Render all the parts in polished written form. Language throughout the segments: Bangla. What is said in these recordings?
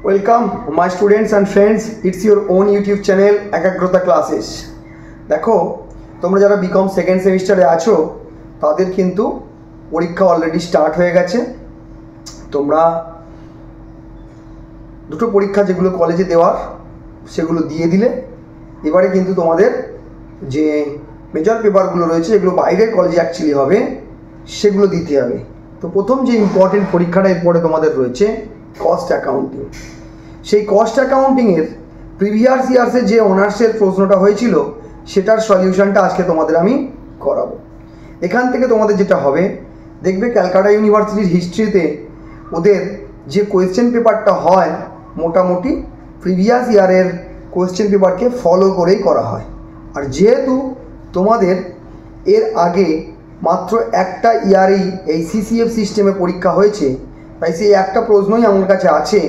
Welcome my students and friends, it's your own YouTube channel একাগ্রতা ক্লাসেস। দেখো তোমরা যারা বিকম সেকেন্ড সেমিস্টারে আছো তাদের কিন্তু পরীক্ষা অলরেডি স্টার্ট হয়ে গেছে। তোমরা দুটো পরীক্ষা যেগুলো কলেজে দেওয়ার সেগুলো দিয়ে দিলে, এবারে কিন্তু তোমাদের যে মেজর পেপারগুলো রয়েছে যেগুলো বাইরের কলেজে অ্যাকচুয়ালি হবে সেগুলো দিতে হবে। তো প্রথম যে ইম্পর্টেন্ট পরীক্ষাটা এরপরে তোমাদের রয়েছে কস্ট অ্যাকাউন্টিং। সেই কস্ট অ্যাকাউন্টিংয়ের প্রিভিয়াস ইয়ার্সে যে অনার্সের প্রশ্নটা হয়েছিল সেটার সলিউশনটা আজকে তোমাদের আমি করাবো। এখান থেকে তোমাদের যেটা হবে, দেখবে ক্যালকাটা ইউনিভার্সিটির হিস্ট্রিতে ওদের যে কোয়েশ্চেন পেপারটা হয় মোটামুটি প্রিভিয়াস ইয়ারের কোয়েশ্চেন পেপারকে ফলো করেই করা হয়। আর যেহেতু তোমাদের এর আগে মাত্র একটা ইয়ারেই এই সিসিএফ সিস্টেমে পরীক্ষা হয়েছে, তাই সেই একটা প্রশ্নই আমার কাছে আছে,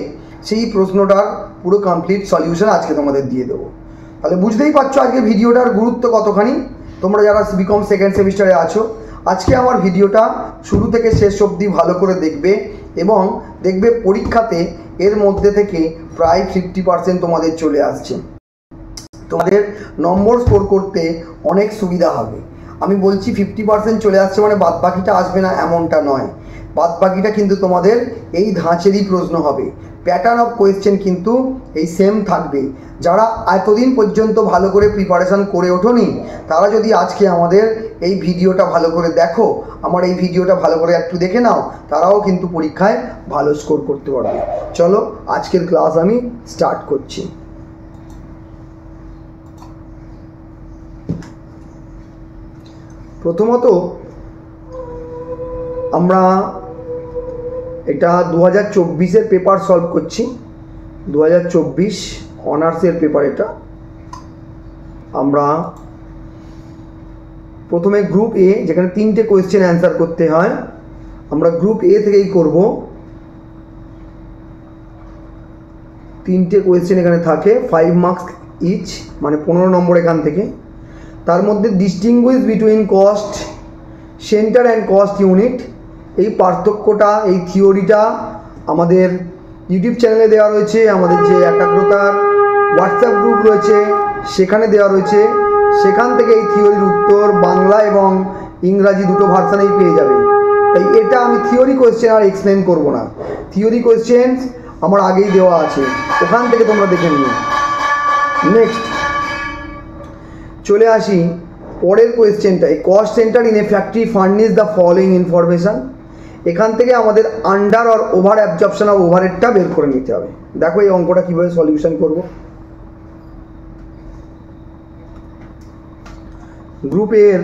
সেই প্রশ্নটার পুরো কমপ্লিট সলিউশন আজকে তোমাদের দিয়ে দেবো। তাহলে বুঝতেই পারছো আজকে ভিডিওটার গুরুত্ব কতখানি। তোমরা যারা বিকম সেকেন্ড সেমিস্টারে আছো আজকে আমার ভিডিওটা শুরু থেকে শেষ অবধি ভালো করে দেখবে এবং দেখবে পরীক্ষাতে এর মধ্যে থেকে প্রায় 50% তোমাদের চলে আসছে। তোমাদের নম্বর স্কোর করতে অনেক সুবিধা হবে। আমি বলছি 50% চলে আসছে মানে বাদ বাকিটা আসবে না এমনটা নয়, বাদ বাকিটা কিন্তু তোমাদের এই ধাঁচেরই প্রশ্ন হবে। প্যাটার্ন অফ কোয়েশ্চেন কিন্তু এই সেম থাকবে। যারা এতদিন পর্যন্ত ভালো করে প্রিপারেশান করে ওঠোনি তারা যদি আজকে আমাদের এই ভিডিওটা ভালো করে দেখো, আমার এই ভিডিওটা ভালো করে একটু দেখে নাও, তারাও কিন্তু পরীক্ষায় ভালো স্কোর করতে পারবে। চলো আজকের ক্লাস আমি স্টার্ট করছি। প্রথমত আমরা এটা 2024-এর পেপার সলভ করছি। 2024 অনার্সের পেপার এটা। আমরা প্রথমে গ্রুপ এ, যেখানে 3টে কোয়েশ্চেন অ্যান্সার করতে হয়, আমরা গ্রুপ এ থেকেই করব। 3টে কোয়েশ্চেন এখানে থাকে, 5 মার্কস ইচ, মানে 15 নম্বর এখান থেকে। তার মধ্যে distinguish between cost centre and cost unit, এই পার্থক্যটা, এই থিওরিটা আমাদের ইউটিউব চ্যানেলে দেওয়া রয়েছে। আমাদের যে একাগ্রতার হোয়াটসঅ্যাপ গ্রুপ রয়েছে সেখানে দেওয়া রয়েছে। সেখান থেকে এই থিওরির উত্তর বাংলা এবং ইংরাজি দুটো ভার্সানেই পেয়ে যাবে। তাই এটা আমি থিওরি কোয়েশ্চেন আর এক্সপ্লেন করব না, থিওরি কোয়েশ্চেন আমার আগেই দেওয়া আছে, ওখান থেকে তোমরা দেখে নিও। নেক্সট চলে আসি পরের কোয়েশ্চেনটা। এই cost centre in a factory furnish the following information. এখান থেকে আমাদের under or over absorption of ওভারহেডটা বের করে নিতে হবে। দেখো এই অঙ্কটা কীভাবে সলিউশন করব। গ্রুপ এর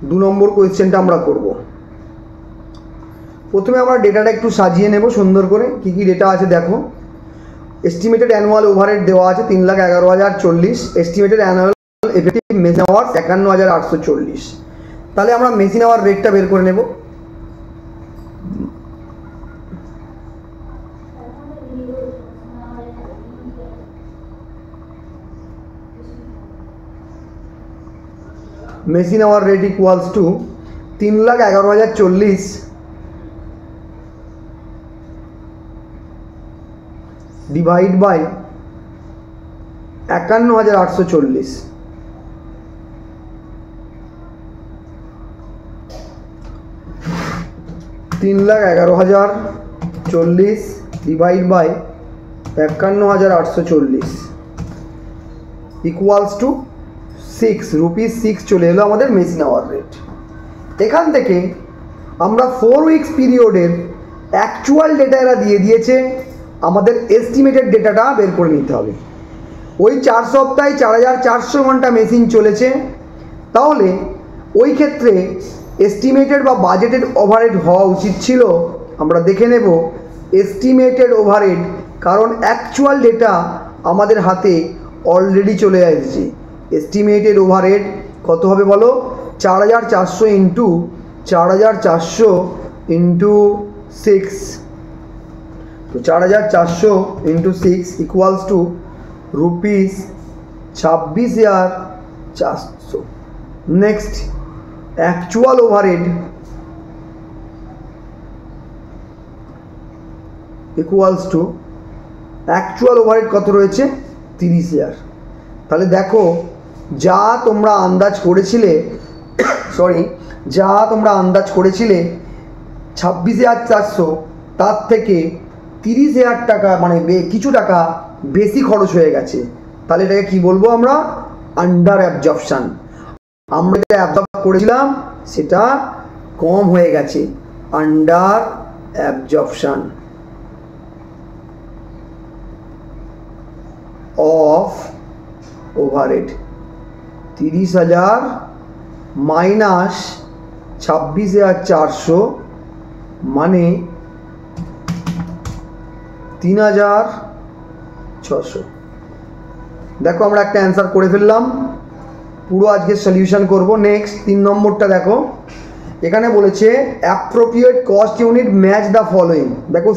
2 নম্বর কোয়েশ্চেনটা আমরা করব। প্রথমে আমরা ডেটাটা একটু সাজিয়ে নেব সুন্দর করে। কী কী ডেটা আছে দেখো। এস্টিমেটেড অ্যানুয়াল ওভারহেড দেওয়া আছে 3,11,040। Estimated annual effective machine hour 51,840। তাহলে আমরা মেশিন আওয়ার রেটটা বের করে নেব। Machine hour rate equals to 3,11,040 divide by 51,840। 3,11,040 divide by 51,840 equals to 6 rupees 6 চলে এলো আমাদের মেশিন আওয়ার রেট। এখান থেকে আমরা 4 উইকস পিরিয়ডের অ্যাকচুয়াল ডেটা এরা দিয়ে দিয়েছে, আমাদের এস্টিমেটেড ডেটাটা বের করে নিতে হবে। ওই 4 সপ্তাহে 4,400 ঘন্টা মেশিন চলেছে, তাহলে ওই ক্ষেত্রে এস্টিমেটেড বা বাজেটেড ওভারহেড হওয়া উচিত ছিল। আমরা দেখে নেব এস্টিমেটেড ওভারহেড, কারণ অ্যাকচুয়াল ডেটা আমাদের হাতে অলরেডি চলে আসছে। এস্টিমেটেড ওভারহেড কত হবে বলো? 4,400 ইন্টু 4,400 ইন্টু 6, তো 4,400 into 6 equals to rupees 26,400। Next actual overhead equals to actual overhead কত রয়েছে 30,000। তাহলে দেখো যা তোমরা আন্দাজ করেছিলে যা তোমরা আন্দাজ করেছিলে 26,400, তার থেকে 30,000 টাকা মানে কিছু টাকা বেশি খরচ হয়ে গেছে। তাহলে এটাকে কি বলবো আমরা? Under absorption. আমরা যেটা অ্যাবজর্ব করেছিলাম সেটা কম হয়ে গেছে, under absorption of overhead. 30,000 minus 26,400 মানে 3,600। দেখো আমরা একটা অ্যান্সার করে ফেললাম, পুরো আজকে সলিউশন করব। নেক্সট 3 নম্বরটা দেখো, এখানে বলেছে appropriate cost unit match the following. দেখো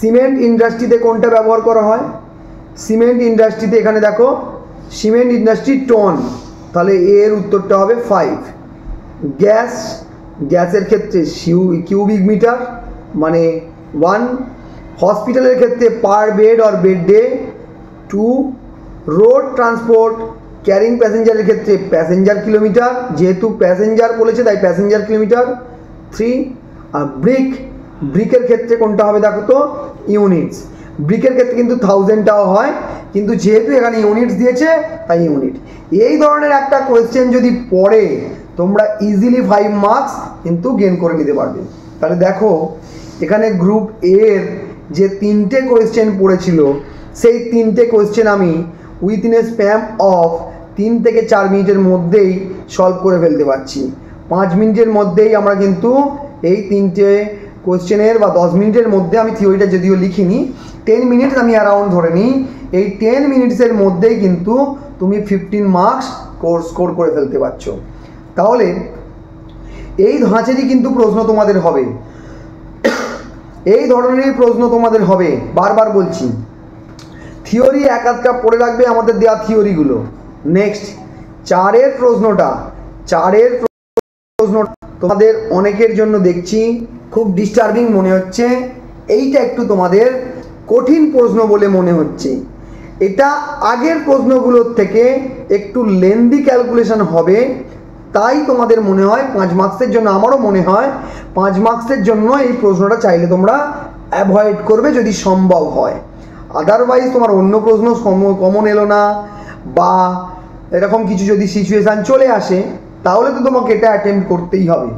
সিমেন্ট ইন্ডাস্ট্রিতে কোনটা ব্যবহার করা হয়? সিমেন্ট ইন্ডাস্ট্রিতে এখানে দেখো সিমেন্ট ইন্ডাস্ট্রি টন, তাহলে এর উত্তরটা হবে 5। গ্যাসের ক্ষেত্রে কিউবিক মিটার মানে 1। হসপিটালের ক্ষেত্রে per bed or bed day 2। Road transport carrying প্যাসেঞ্জারের ক্ষেত্রে প্যাসেঞ্জার কিলোমিটার, যেহেতু প্যাসেঞ্জার বলেছে তাই প্যাসেঞ্জার কিলোমিটার 3। আর ব্রিকের ক্ষেত্রে কোনটা হবে দেখো তো? ইউনিটস। ব্রিকের ক্ষেত্রে কিন্তু 1000টাও হয়, কিন্তু যেহেতু এখানে ইউনিটস দিয়েছে তাই ইউনিট। এই ধরনের একটা কোয়েশ্চেন যদি পড়ে তোমরা ইজিলি 5 মার্কস কিন্তু গেইন করে নিতে পারবে। তাহলে দেখো এখানে গ্রুপ এর যে 3টে কোয়েশ্চেন পড়েছিল সেই 3টে কোয়েশ্চেন আমি উইথিন এ স্প্যাম অফ 3 থেকে 4 মিনিটের মধ্যেই সলভ করে ফেলতে পারছি। 5 মিনিটের মধ্যেই আমরা কিন্তু এই 3টে কোয়েশ্চেনের বা 10 মিনিটের মধ্যে, আমি থিওরিটা যদিও লিখিনি, 10 মিনিটস আমি অ্যারাউন্ড ধরে নিই, এই 10 মিনিটসের মধ্যেই কিন্তু তুমি 15 মার্কস স্কোর করে ফেলতে পারছো। তাহলে এই ধাঁচেরই কিন্তু প্রশ্ন তোমাদের হবে, এই ধরনেরই প্রশ্ন তোমাদের হবে। বারবার বলছি, থিওরি এক আধটা পড়ে রাখবে আমাদের দেওয়া থিওরিগুলো। নেক্সট 4 প্রশ্নটা তোমাদের অনেকের জন্য দেখছি খুব ডিস্টার্বিং মনে হচ্ছে, এইটা একটু তোমাদের কঠিন প্রশ্ন বলে মনে হচ্ছে। এটা আগের প্রশ্নগুলোর থেকে একটু লেন্দি ক্যালকুলেশন হবে, তাই তোমাদের মনে হয় 5 মার্কসের জন্য, আমারও মনে হয় 5 মার্কসের জন্য এই প্রশ্নটা চাইলে তোমরা অ্যাভয়েড করবে যদি সম্ভব হয়। আদারওয়াইজ তোমার অন্য প্রশ্ন কমন এলো না বা এরকম কিছু যদি সিচুয়েশান চলে আসে তাহলে তো তোমাকে এটা অ্যাটেম্প্ট করতেই হবে।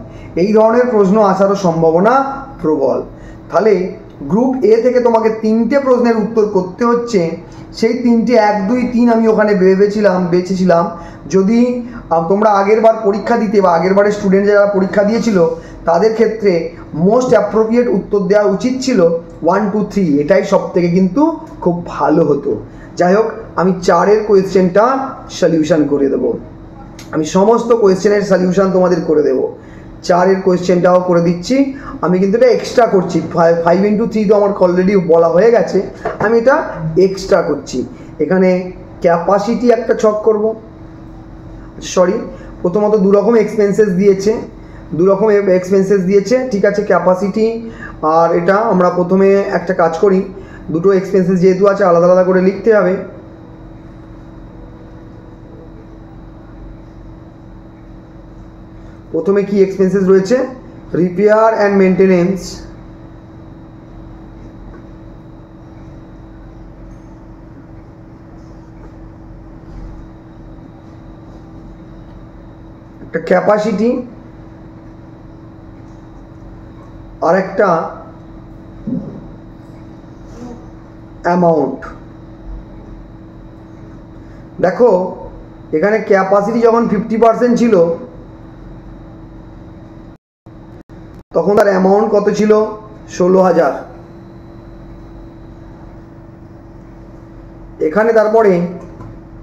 এই ধরনের প্রশ্ন আসারও সম্ভাবনা প্রবল। তাহলে গ্রুপ এ থেকে তোমাকে 3টে প্রশ্নের উত্তর করতে হচ্ছে। সেই 3টে 1, 2, 3 আমি ওখানে বেছেছিলাম। যদি তোমরা আগের বার পরীক্ষা দিতে বা আগের বারের স্টুডেন্ট যারা পরীক্ষা দিয়েছিল তাদের ক্ষেত্রে মোস্ট অ্যাপ্রোপ্রিয়েট উত্তর দেওয়া উচিত ছিল 1, 2, 3, এটাই সব থেকে কিন্তু খুব ভালো হতো। যাই হোক, আমি 4 কোয়েশ্চেনটা সলিউশন করে দেবো, আমি সমস্ত কোয়েশ্চেনের সলিউশন তোমাদের করে দেবো। 4 কোয়েশ্চেনটাও করে দিচ্ছি, আমি কিন্তু এটা এক্সট্রা করছি। 5 into 3 তো আমার অলরেডি বলা হয়ে গেছে, আমি এটা এক্সট্রা করছি। এখানে ক্যাপাসিটি একটা ছক করব, প্রথমত 2 রকম এক্সপেন্সেস দিয়েছে, ঠিক আছে। ক্যাপাসিটি আর এটা আমরা প্রথমে একটা কাজ করি, দুটো এক্সপেন্সেস যেহেতু আছে আলাদা আলাদা করে লিখতে হবে। প্রথমে কি এক্সপেন্সেস রয়েছে? রিপেয়ার অ্যান্ড মেনটেনেন্স, একটা ক্যাপাসিটি আর একটা অ্যামাউন্ট। দেখো এখানে ক্যাপাসিটি যখন 50% ছিল তখন তার অ্যামাউন্ট কত ছিল? 16,000। এখানে তারপরে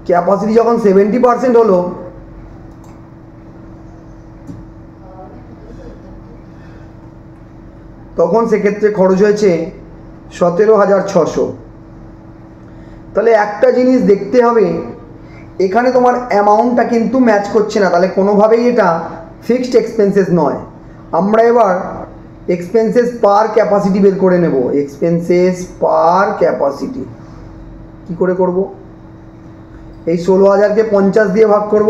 ক্যাপাসিটি যখন 70% হলো তখন সেক্ষেত্রে খরচ হয়েছে 17,600। তাহলে একটা জিনিস দেখতে হবে, এখানে তোমার অ্যামাউন্টটা কিন্তু ম্যাচ করছে না, তাহলে কোনোভাবেই এটা ফিক্সড এক্সপেন্সেস নয়। আমরা এবার এক্সপেন্সেস পার ক্যাপাসিটি বের করে নেব। এক্সপেন্সেস পার ক্যাপাসিটি কী করে করব? এই 16,000কে 50 দিয়ে ভাগ করব।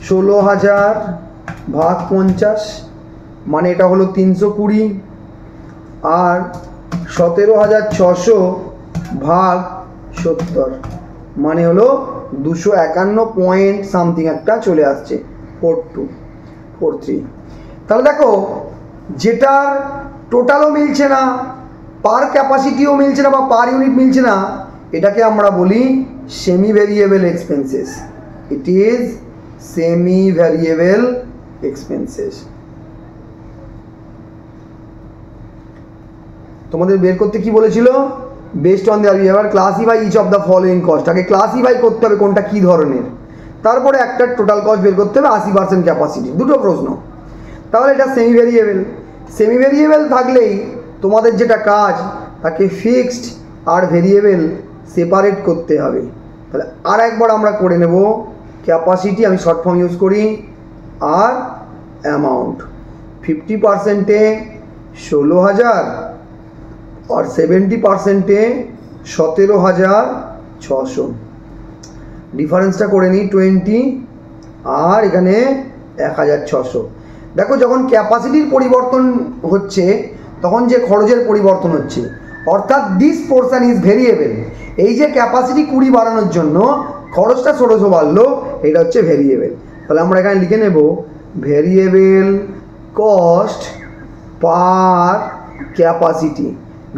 16,000 ভাগ 50 মানে এটা হলো 320, আর 17,600 ভাগ 70 মানে হলো 251 পয়েন্ট সামথিং একটা চলে আসছে, 4243। তাহলে দেখো, যেটার টোটালও মিলছে না, পার ক্যাপাসিটিও মিলছে না বা পার ইউনিট মিলছে না, এটাকে আমরা বলি semi variable expenses. It is semi variable expenses. তোমাদের বের করতে কি বলেছিল? Based on the behaviour classify each of the following cost. আগে ক্লাসিফাই করতে হবে কোনটা কী ধরনের, তারপরে একটা টোটাল কস্ট বের করতে হবে 80% ক্যাপাসিটি। দুটো প্রশ্ন। তাহলে এটা সেমি ভ্যারিয়েবল। সেমি ভ্যারিয়েবল থাকলেই তোমাদের যেটা কাজ, তাকে ফিক্সড আর ভ্যারিয়েবল সেপারেট করতে হবে। তাহলে আর একবার আমরা করে নেব ক্যাপাসিটি, আমি শর্ট ফর্ম ইউজ করি, আর অ্যামাউন্ট 50%-এ 16,000 আর 70%-এ 17,600। ডিফারেন্সটা করে নিই 20, আর এখানে 1,600। দেখো, যখন ক্যাপাসিটির পরিবর্তন হচ্ছে তখন যে খরচের পরিবর্তন হচ্ছে, অর্থাৎ দিস পোর্শন ইজ ভেরিয়েবল। এই যে ক্যাপাসিটি 20 বাড়ানোর জন্য খরচটা 1600 বাড়লো, এটা হচ্ছে ভেরিয়েবল। তাহলে আমরা এখানে লিখে নেব variable cost per capacity.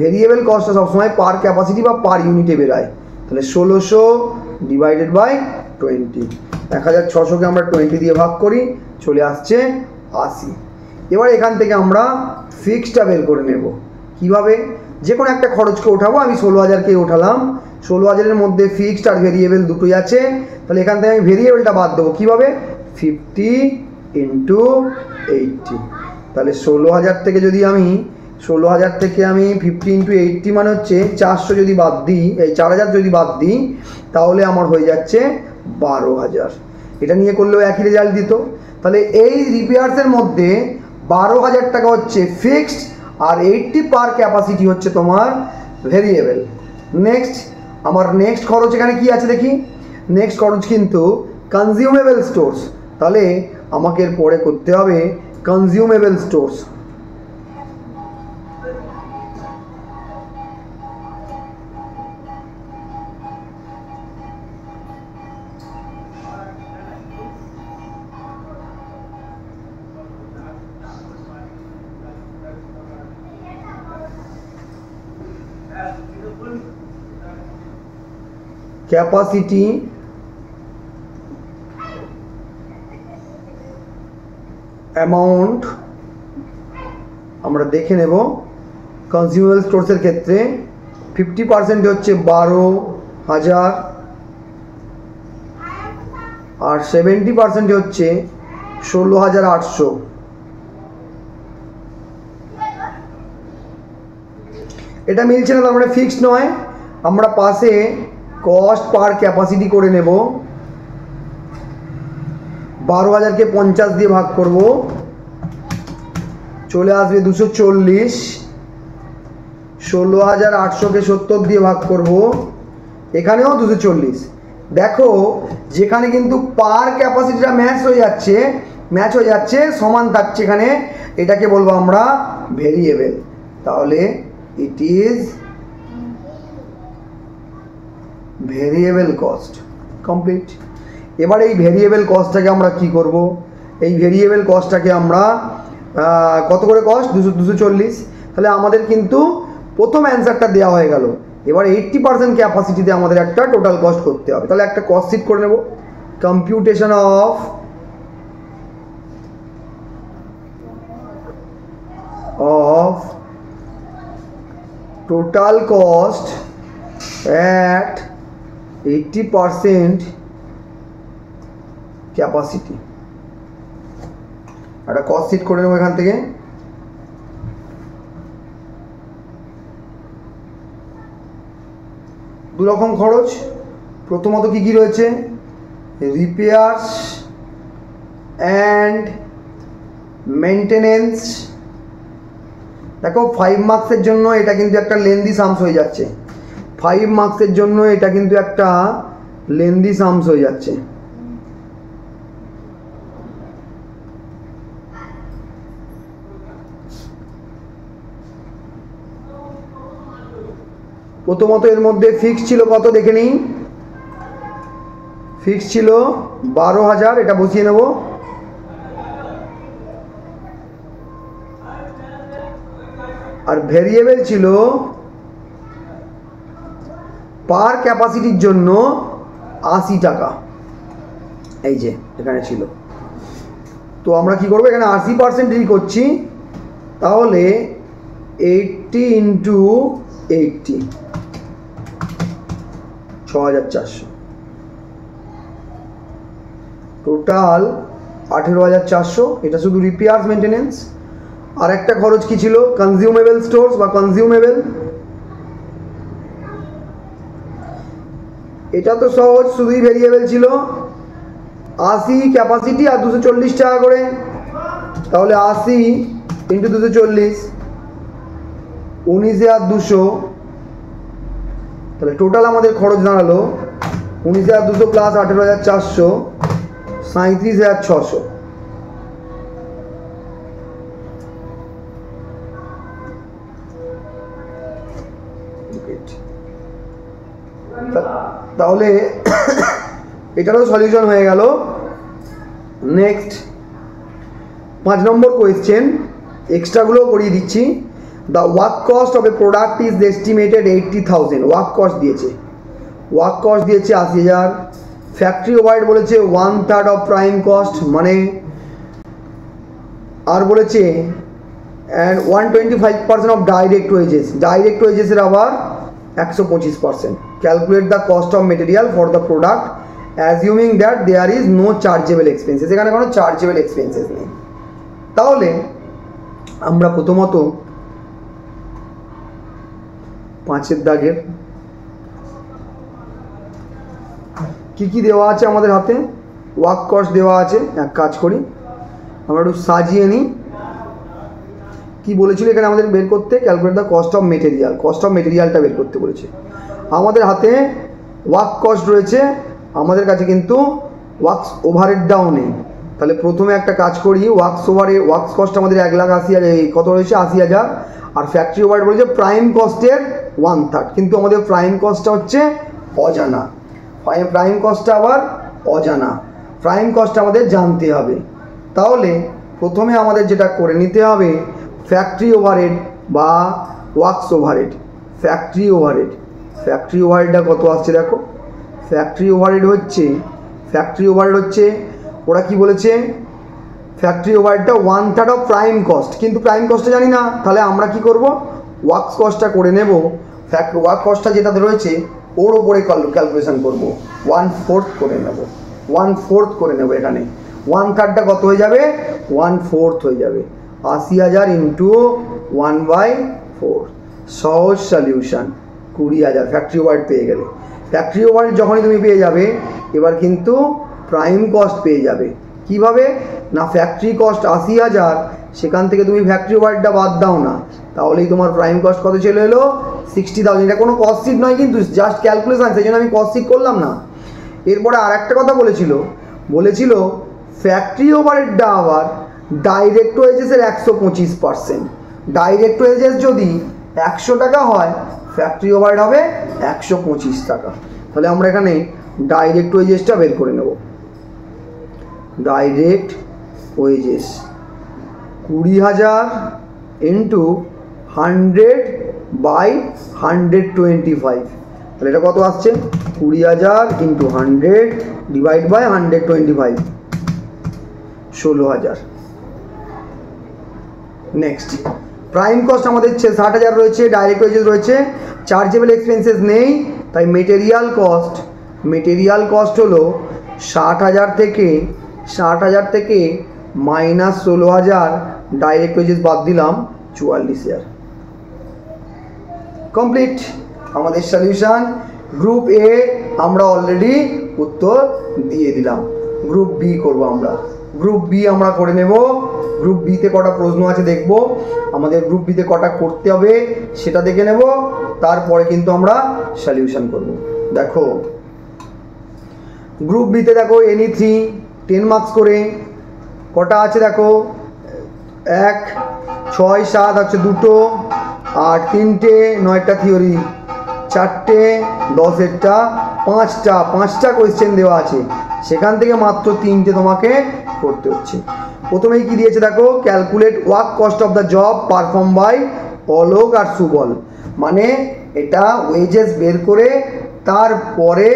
Variable কস্টটা সবসময় পার ক্যাপাসিটি বা পার ইউনিটে বেরোয়। তাহলে 1600 ডিভাইডেড বাই 20, 1,600কে আমরা 20 দিয়ে ভাগ করি, চলে আসছে 80। এবার এখান থেকে আমরা ফিক্সডটা বের করে নেব। কিভাবে? যে কোনো একটা খরচকে ওঠাবো। আমি 16,000কে ওঠালাম, 16,000-এর মধ্যে ফিক্সড আর ভেরিয়েবল দুটোই আছে। তাহলে এখান থেকে আমি ভেরিয়েবলটা বাদ দেবো। কীভাবে? 50 × 80। তাহলে 16,000 থেকে যদি আমি 16,000 থেকে আমি 50 × 80 মানে হচ্ছে 400 যদি বাদ দিই, এই 4,000 যদি বাদ দিই, তাহলে আমার হয়ে যাচ্ছে 12,000। এটা নিয়ে করলেও একই রেজাল্ট দিত। তাহলে এই রিপেয়ার্সের মধ্যে 12,000 টাকা হচ্ছে ফিক্সড, আর 80 পার ক্যাপাসিটি হচ্ছে তোমার ভেরিয়েবল। নেক্সট, আমার নেক্সট খরচ এখানে কি আছে দেখি। নেক্সট খরচ কিন্তু কনজিউমেবল স্টোর্স। তাহলে আমাকে পরে করতে হবে কনজিউমেবল স্টোর্স। ক্যাপাসিটি অ্যামাউন্ট আমরা দেখে নেব। কনজিউমেবল স্টোর্সের ক্ষেত্রে 50% হচ্ছে 12,000, আর 70% হচ্ছে 16,800। এটা মিলছে না, তার মানে ফিক্সড নয়। আমরা পাশে কস্ট পার ক্যাপাসিটি করে নেব। 12,000কে 50 দিয়ে ভাগ করব, চলে আসবে 240। 16,800কে 70 দিয়ে ভাগ করব, এখানেও 240। দেখো, যেখানে কিন্তু পার ক্যাপাসিটিটা ম্যাচ হয়ে যাচ্ছে, সমান থাকছে এখানে, এটাকে বলবো আমরা ভেরিয়েবল। তাহলে it is variable cost complete. এবার এই ভেরিয়েবল কস্টটাকে আমরা কি করব? এই ভেরিয়েবল কস্টটাকে আমরা কত করে কস্ট? 240। তাহলে আমাদের কিন্তু প্রথম অ্যান্সারটা দেওয়া হয়ে গেল। এবার 80% ক্যাপাসিটিতে আমাদের একটা টোটাল কস্ট করতে হবে। তাহলে একটা কস্ট শিট করে নেব। Computation of total cost at 80% capacity. একটা কস্ট শিট করে নেব এখান থেকে। দু রকম খরচ। প্রথমত কি কি রয়েছে? রিপেয়ার্স অ্যান্ড মেনটেনেন্স দেখো 5 মার্কসের জন্য এটা কিন্তু একটা লেন্দি সামস হয়ে যাচ্ছে, 5 মার্কসের জন্য এটা কিন্তু একটা লেন্দি সামস হয়ে যাচ্ছে। প্রথমত এর মধ্যে ফিক্স ছিল কত দেখে নিই, ফিক্স ছিল 12,000, এটা বসিয়ে নেব। আর ভেরিয়েবল ছিল পার ক্যাপাসিটির জন্য 80 টাকা, এই যে এখানে ছিল। তো আমরা কি করবো, এখানে 80% করছি, তাহলে 80 ইন্টু 80 6,400, টোটাল 18,400। এটা শুধু রিপেয়ার্স মেনটেনেন্স। আর একটা খরচ কি ছিল, কনজিউমেবল স্টোরস বা কনজিউমেবল। এটা তো সহজ, শুধুই ভেরিয়েবল ছিল। 80 ক্যাপাসিটি আর 240 টাকা করে, তাহলে 80 ইন্টু 240 19,200, তাহলে টোটাল আমাদের খরচ দাঁড়ালো 19,200 প্লাস 18,400 37,600। তাহলে এটারও সলিউশন হয়ে গেল। নেক্সট 5 নম্বর কোয়েশ্চেন, এক্সট্রাগুলো করিয়ে দিচ্ছি। The work cost of A product is estimated 80,000, work cost দিয়েছে, ওয়ার্ক কস্ট দিয়েছে 80,000। ফ্যাক্টরি ওভারহেড বলেছে 1/3 অফ প্রাইম কস্ট, মানে আর বলেছে and 125% of direct wages, direct ওয়েজেসের আবার 125%। Calculate the cost of material for the product assuming that there is no chargeable expenses, এখানে কোনো চার্জেবল এক্সপেন্সেস নেই। তাহলে আমরা প্রথমত 5 দাগের কি কি দেওয়া আছে আমাদের হাতে, ওয়ার্ক কস্ট দেওয়া আছে। এক কাজ করি, আমরা একটু সাজিয়ে নিই। কি বলেছিল এখানে আমাদের বের করতে, calculate the cost of material, cost of মেটেরিয়ালটা বের করতে বলেছে। আমাদের হাতে ওয়ার্ক কস্ট রয়েছে, আমাদের কাছে কিন্তু ওয়ার্কস ওভারহেডটাও নেই। তাহলে প্রথমে একটা কাজ করি, ওয়ার্কস কস্ট আমাদের 1,80,000, কত রয়েছে 80,000। আর ফ্যাক্টরি ওভারহেড বলেছে প্রাইম কস্টের 1/3, কিন্তু আমাদের প্রাইম কস্টটা হচ্ছে অজানা, প্রাইম কস্টটা আবার অজানা, প্রাইম কস্ট আমাদের জানতে হবে। তাহলে প্রথমে আমাদের যেটা করে নিতে হবে, ফ্যাক্টরি ওভারহেড বা ওয়ার্কস ওভারহেড, ফ্যাক্টরি ওভারহেডটা কত আসছে দেখো। ফ্যাক্টরি ওভারহেড হচ্ছে ওরা কি বলেছে, ফ্যাক্টরি ওভারহেডটা 1/3 অফ প্রাইম কস্ট, কিন্তু প্রাইম কস্টটা জানি না। তাহলে আমরা কি করব, ওয়ার্কস কস্টটা করে নেব, ওয়ার্ক কস্টটা যেটা রয়েছে ওর ওপরে ক্যালকুলেশন করব, 1/4 করে নেব, 1/4 করে নেব। এখানে 1/3টা কত হয়ে যাবে, 1/4 হয়ে যাবে। 80,000 ইন্টু 1/4, সহজ সলিউশন 20,000। ফ্যাক্টরি ওভারহেড পেয়ে গেলে, ফ্যাক্টরি ওভারহেড যখনই তুমি পেয়ে যাবে, এবার কিন্তু প্রাইম কস্ট পেয়ে যাবে। কিভাবে না, ফ্যাক্টরি কস্ট 80,000, সেখান থেকে তুমি ফ্যাক্টরি ওভারহেডটা বাদ দাও না, তাহলেই তোমার প্রাইম কস্ট কত চলে এলো 60,000। এটা কোনো কস্ট শিট নয় কিন্তু, জাস্ট ক্যালকুলেশন, সেই জন্য আমি কস্ট শিট করলাম না। এরপরে আর একটা কথা বলেছিল ফ্যাক্টরি ওভারহেডটা আবার ডাইরেক্ট ওয়েজেসের 125%। ডাইরেক্ট ওয়েজেস যদি 100 টাকা হয়, ফ্যাক্টরি ওভারহেড হবে 125 টাকা। তাহলে আমরা এখানে ডাইরেক্ট ওয়েজেসটা বের করে নেব। ডাইরেক্ট ওয়েজেস 20,000 ইন্টু 100/125, তাহলে এটা কত আসছে, 20,000 into 100 divide by 125, 16,000। Next prime cost আমাদের 60,000 রয়েছে, ডাইরেক্ট ওয়েজেস রয়েছে, চার্জেবল এক্সপেন্সেস নেই, তাই মেটেরিয়াল কস্ট হলো 60,000 থেকে মাইনাস 16,000, ডাইরেক্ট ওয়েজেস বাদ দিলাম 44,000। কমপ্লিট আমাদের সলিউশন। গ্রুপ এ আমরা অলরেডি উত্তর দিয়ে দিলাম, গ্রুপ বি করব আমরা। গ্রুপ বি আমরা করে নেব। গ্রুপ বিতে কটা প্রশ্ন আছে দেখব, আমাদের গ্রুপ বিতে কটা করতে হবে সেটা দেখে নেব, তারপরে কিন্তু আমরা সলিউশন করব। দেখো গ্রুপ বিতে দেখো NE3 10 মার্কস করে কটা আছে দেখো, 1 6 7 হচ্ছে দুটো, আর 3টে 9টা থিওরি, 4টে 10এরটা 5টা কোয়েশ্চেন দেওয়া আছে, সেখান থেকে মাত্র 3টে তোমাকে করতে হচ্ছে। প্রথমেই কি দিয়েছে দেখো, calculate work cost of the job perform by Alok আর সুবল, মানে এটা ওয়েজেস বের করে তারপরে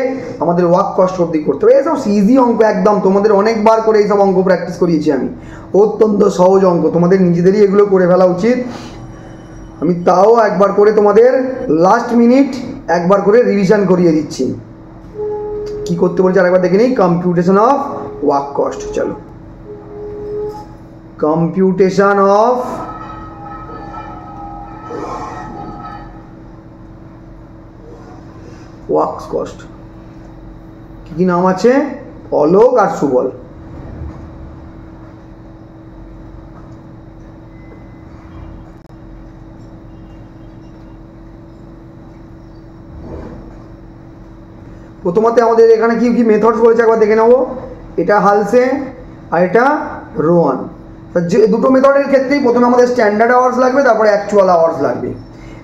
আমাদের ওয়ার্ক কস্ট অবধি করতে হবে। এইসব ইজি অঙ্ক একদম, তোমাদের অনেকবার করে এইসব অঙ্ক প্র্যাকটিস করিয়েছি আমি, অত্যন্ত সহজ অঙ্ক, তোমাদের নিজেদেরই এগুলো করে ফেলা উচিত। আমি তাও একবার করে তোমাদের লাস্ট মিনিট একবার করে রিভিশন করিয়ে দিচ্ছি। কি করতে বলছি আরেকবার দেখে নিই, কম্পিউটেশন অফ ওয়ার্ক কস্ট। চলো, কম্পিউটেশন অফ ওয়ার্ক কস্ট, কি নাম আছে, অলোক আর সুবল। প্রথমত আমাদের এখানে কি কি মেথডস বলেছে একবার দেখে নেবো। এটা হালসে আর এটা রোয়ান। যে দুটো মেথডের ক্ষেত্রেই প্রথমে আমাদের স্ট্যান্ডার্ড আওয়ার্স লাগবে, তারপরে অ্যাকচুয়াল আওয়ার্স লাগবে।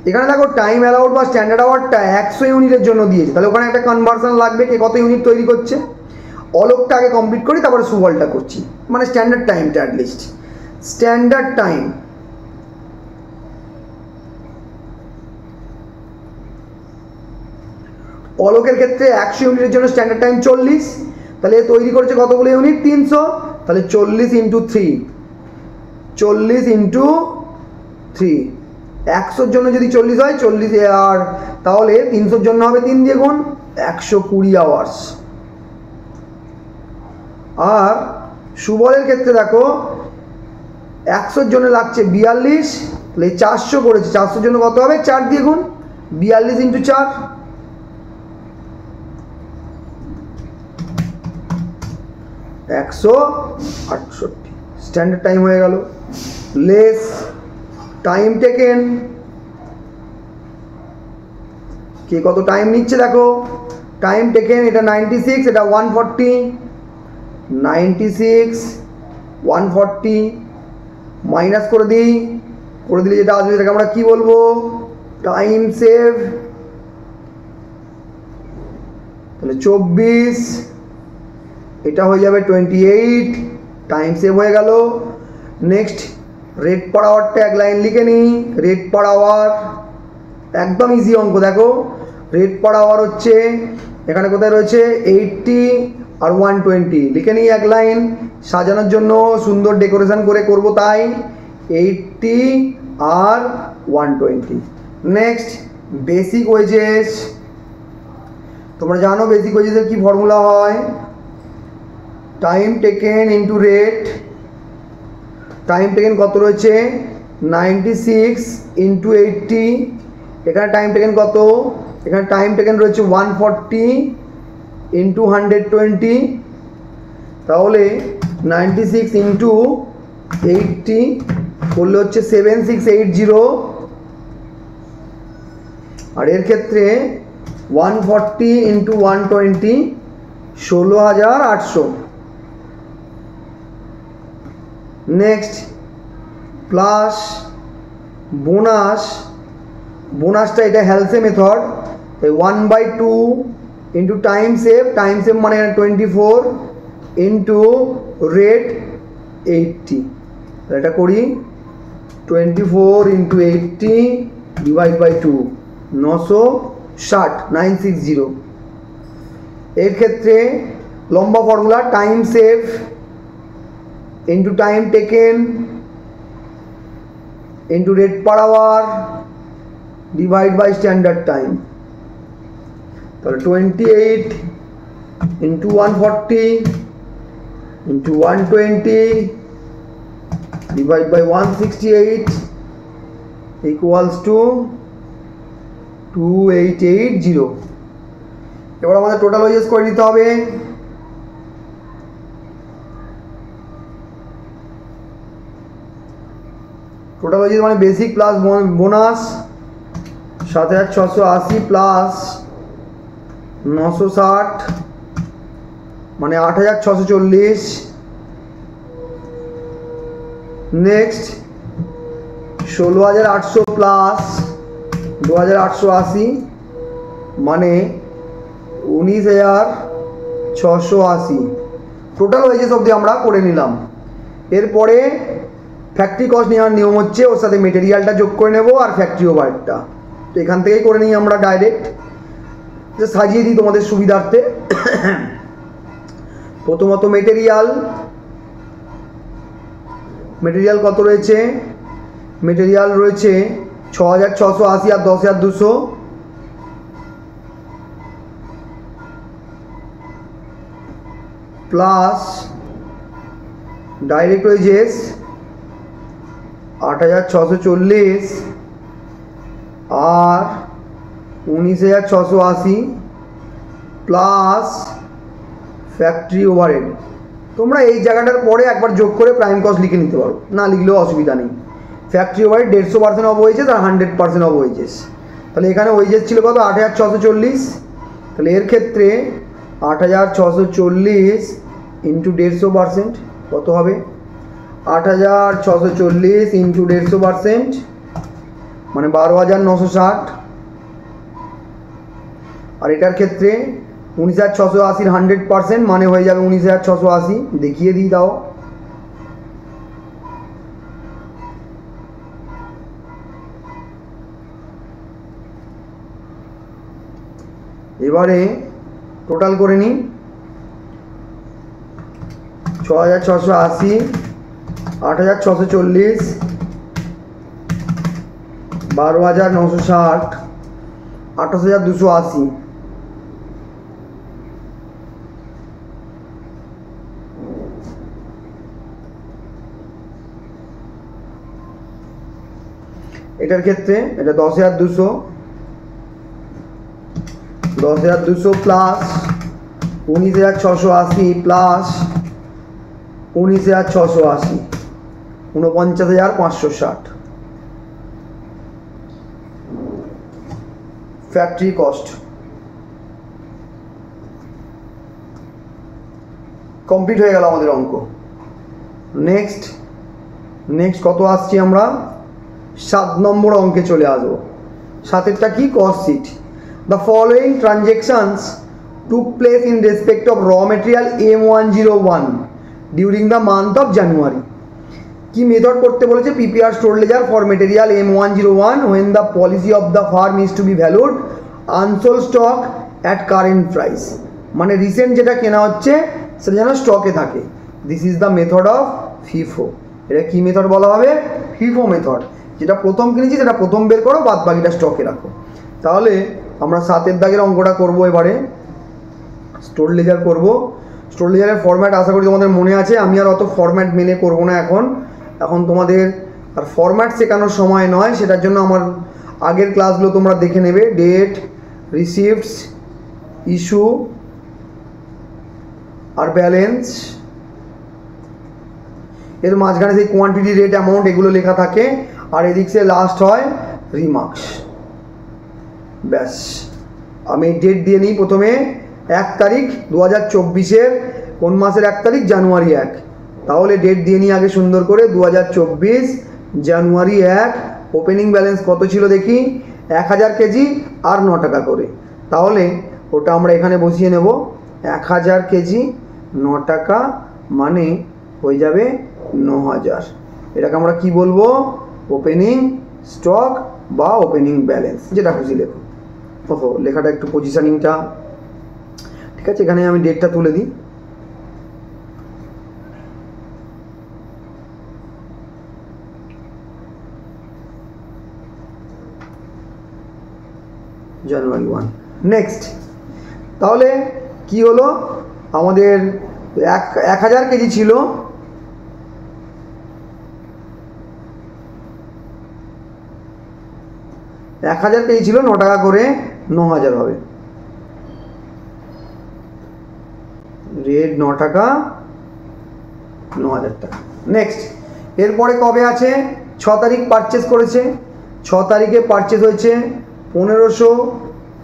এখানে দেখো টাইম অ্যালাউড বা স্ট্যান্ডার্ড আওয়ারটা 100 ইউনিটের জন্য দিয়েছে, তাহলে ওখানে একটা কনভার্সন লাগবে, কে কত ইউনিট তৈরি করছে। অলোকটা আগে কমপ্লিট করি, তারপরে সুবলটা করছি, মানে স্ট্যান্ডার্ড টাইমটা অ্যাটলিস্ট। স্ট্যান্ডার্ড টাইম অলোকের ক্ষেত্রে 100 ইউনিটের জন্য স্ট্যান্ডার্ড টাইম 40, তাহলে তৈরি করেছে কতগুলো ইউনিট, 300, তাহলে 40 × 3, 40 × 3, 100-র জন্য যদি 40 হয় 40, আর তাহলে 300-র জন্য হবে 3 দিয়ে গুণ, 120 আওয়ার্স। আর সুবলের ক্ষেত্রে দেখো 100-র জন্য লাগছে 42, তাহলে 400 করেছে, 400-র জন্য কত হবে, 4 দিয়ে গুণ, 42 × 4, 168। স্ট্যান্ডার্ড টাইম হয়ে গেল। লেস টাইম টেকেন, কে কত টাইম নিচ্ছে দেখো, টাইম টেকেন এটা 96, এটা 140, 96 140 মাইনাস করে দিই, করে দিলে যেটা আসবে সেটাকে আমরা কি বলবো, টাইম সেভ। তাহলে 24, এটা হয়ে যাবে 28, টাইম সেভ হয়ে গেল। নেক্সট রেট পার আওয়ারটা এক লাইন লিখে নিই, রেট পার আওয়ার একদম ইজি অঙ্ক। দেখো রেট পার আওয়ার হচ্ছে এখানে কোথায় রয়েছে 80 আর 120, লিখে নিই এক লাইন, সাজানোর জন্য সুন্দর ডেকোরেশন করে করব তাই 80 আর 120। নেক্সট বেসিক ওয়েজেস, তোমরা জানো বেসিক ওয়েজেসের কি ফর্মুলা হয়, time taken into rate. Time taken কত রয়েছে 96 × 80, এখানে টাইম টেকেন কত, এখানে টাইম টেকেন রয়েছে 140 × 120, তাহলে 96 × 80 করলে হচ্ছে 7680, আর এর ক্ষেত্রে 140 × 120 16800। নেক্সট প্লাস বোনাস, বোনাসটা এটা Halsey method, 1/2 × time save, time save মানে 24 × রেট 80, এটা করি 24 × 80 ডিভাইড বাই 2, 960 960। এর ক্ষেত্রে লম্বা formula, time save into time taken into rate per hour divide by standard time, তাহলে 28 × 140 × 120 ডিভাইড বাই 168 ইকুয়ালস টু 2880। এবার আমাদের টোটাল ওয়েজেস করে নিতে হবে। টোটাল ওয়েজেস মানে বেসিক প্লাস বোনাস 7680 প্লাস 960 মানে 8640। নেক্সট 16800 প্লাস 2880 মানে 19680। টোটাল ওয়েজেস অবধি আমরা করে নিলাম। এরপরে ফ্যাক্টরি কস্ট নেওয়ার নিয়ম হচ্ছে ওর সাথে মেটেরিয়ালটা যোগ করে নেব আর ফ্যাক্টরি ওভারহেডটা। তো এখান থেকেই করে নিই আমরা ডাইরেক্ট, সাজিয়ে দিই তোমাদের সুবিধার্থে। প্রথমত মেটেরিয়াল কত রয়েছে? মেটেরিয়াল রয়েছে 6680 আর 10200 প্লাস ডাইরেক্ট ওয়েজেস 8640 আর 19680 প্লাস ফ্যাক্টরি ওভারহেড। তোমরা এই জায়গাটার পরে একবার যোগ করে প্রাইম কস্ট লিখে নিতে পারো, না লিখলেও অসুবিধা নেই। ফ্যাক্টরি ওভারহেড 150% অফ ওয়েজেস আর 100% অফ ওয়েজেস। তাহলে এখানে ওয়েজেস ছিল কত? 8640। তাহলে এর ক্ষেত্রে 8640 ইন্টু 150% কত হবে? 8640 ইন্টু 150% মানে 12960। আর এটার ক্ষেত্রে 19680 100% মানে হয়ে যাবে 19680। দেখিয়ে দিই দাও। এবারে টোটাল করে নিই। 6680 8640 12960 28280। এটার ক্ষেত্রে এটা 10200 plus 19680 plus 19680 49560 factory cost complete হয়ে গেল আমাদের অঙ্ক। নেক্সট কত আসছি আমরা? 7 নম্বর অঙ্কে চলে আসবো। 7এরটা কি? Cost sheet. The following transactions took place in respect of raw material M101 during the month of January. কি মেথড করতে বলেছে? PPR store ledger for material M101 when the policy of the firm is to be valued unsold stock at current price। মানে রিসেন্ট যেটা কেনা হচ্ছে সেটা যেন স্টকে থাকে। This is the method of FIFO। এটা কি মেথড বলা হবে? FIFO method. যেটা প্রথম কিনেছি সেটা প্রথম বের করো, বাদ বাকিটা স্টকে রাখো। তাহলে আমরা 7 দাগের অঙ্কটা করব। এবারে স্টোর লেজার করব। স্টোর লেজারের ফরম্যাট আশা করি তোমাদের মনে আছে। আমি আর অত ফরম্যাট মেনে করব না। এখন তোমাদের আর ফরম্যাট শেখানোর সময় নয়, সেটার জন্য আমার আগের ক্লাসগুলো তোমরা দেখে নেবে। ডেট, রিসিপ্টস, ইস্যু আর ব্যালেন্স, এর মাঝখানে সেই কোয়ান্টিটি, রেট, অ্যামাউন্ট এগুলো লেখা থাকে। আর এদিক সে লাস্ট হয় রিমার্কস। ব্যাস, আমি ডেট দিয়ে নিই প্রথমে। 1 তারিখ 2024-এর কোন মাসের 1 তারিখ? জানুয়ারি 1। তাহলে ডেট দিয়ে নিই আগে সুন্দর করে। 2024 জানুয়ারি 1। ওপেনিং ব্যালেন্স কত ছিল দেখি? 1000 কেজি আর 9 টাকা করে। তাহলে ওটা আমরা এখানে বসিয়ে নেব। 1000 কেজি 9 টাকা মানে হয়ে যাবে 9000। এটাকে আমরা কি বলবো? ওপেনিং স্টক বা ওপেনিং ব্যালেন্স, যেটা খুশি লেখো। ওহো, লেখাটা একটু পজিশনিংটা ঠিক আছে। এখানে আমি ডেটটা তুলে দিই। জানুয়ারি 1। নেক্সট, তাহলে কি হলো? আমাদের 1000 কেজি ছিল, 1000 কেজি ছিল, 9 টাকা করে 9000 হবে। রেট 9 টাকা 9000 টাকা। নেক্সট, এরপরে কবে আছে? তারিখ পারচেস করেছে, তারিখে পারচেস হয়েছে 1500,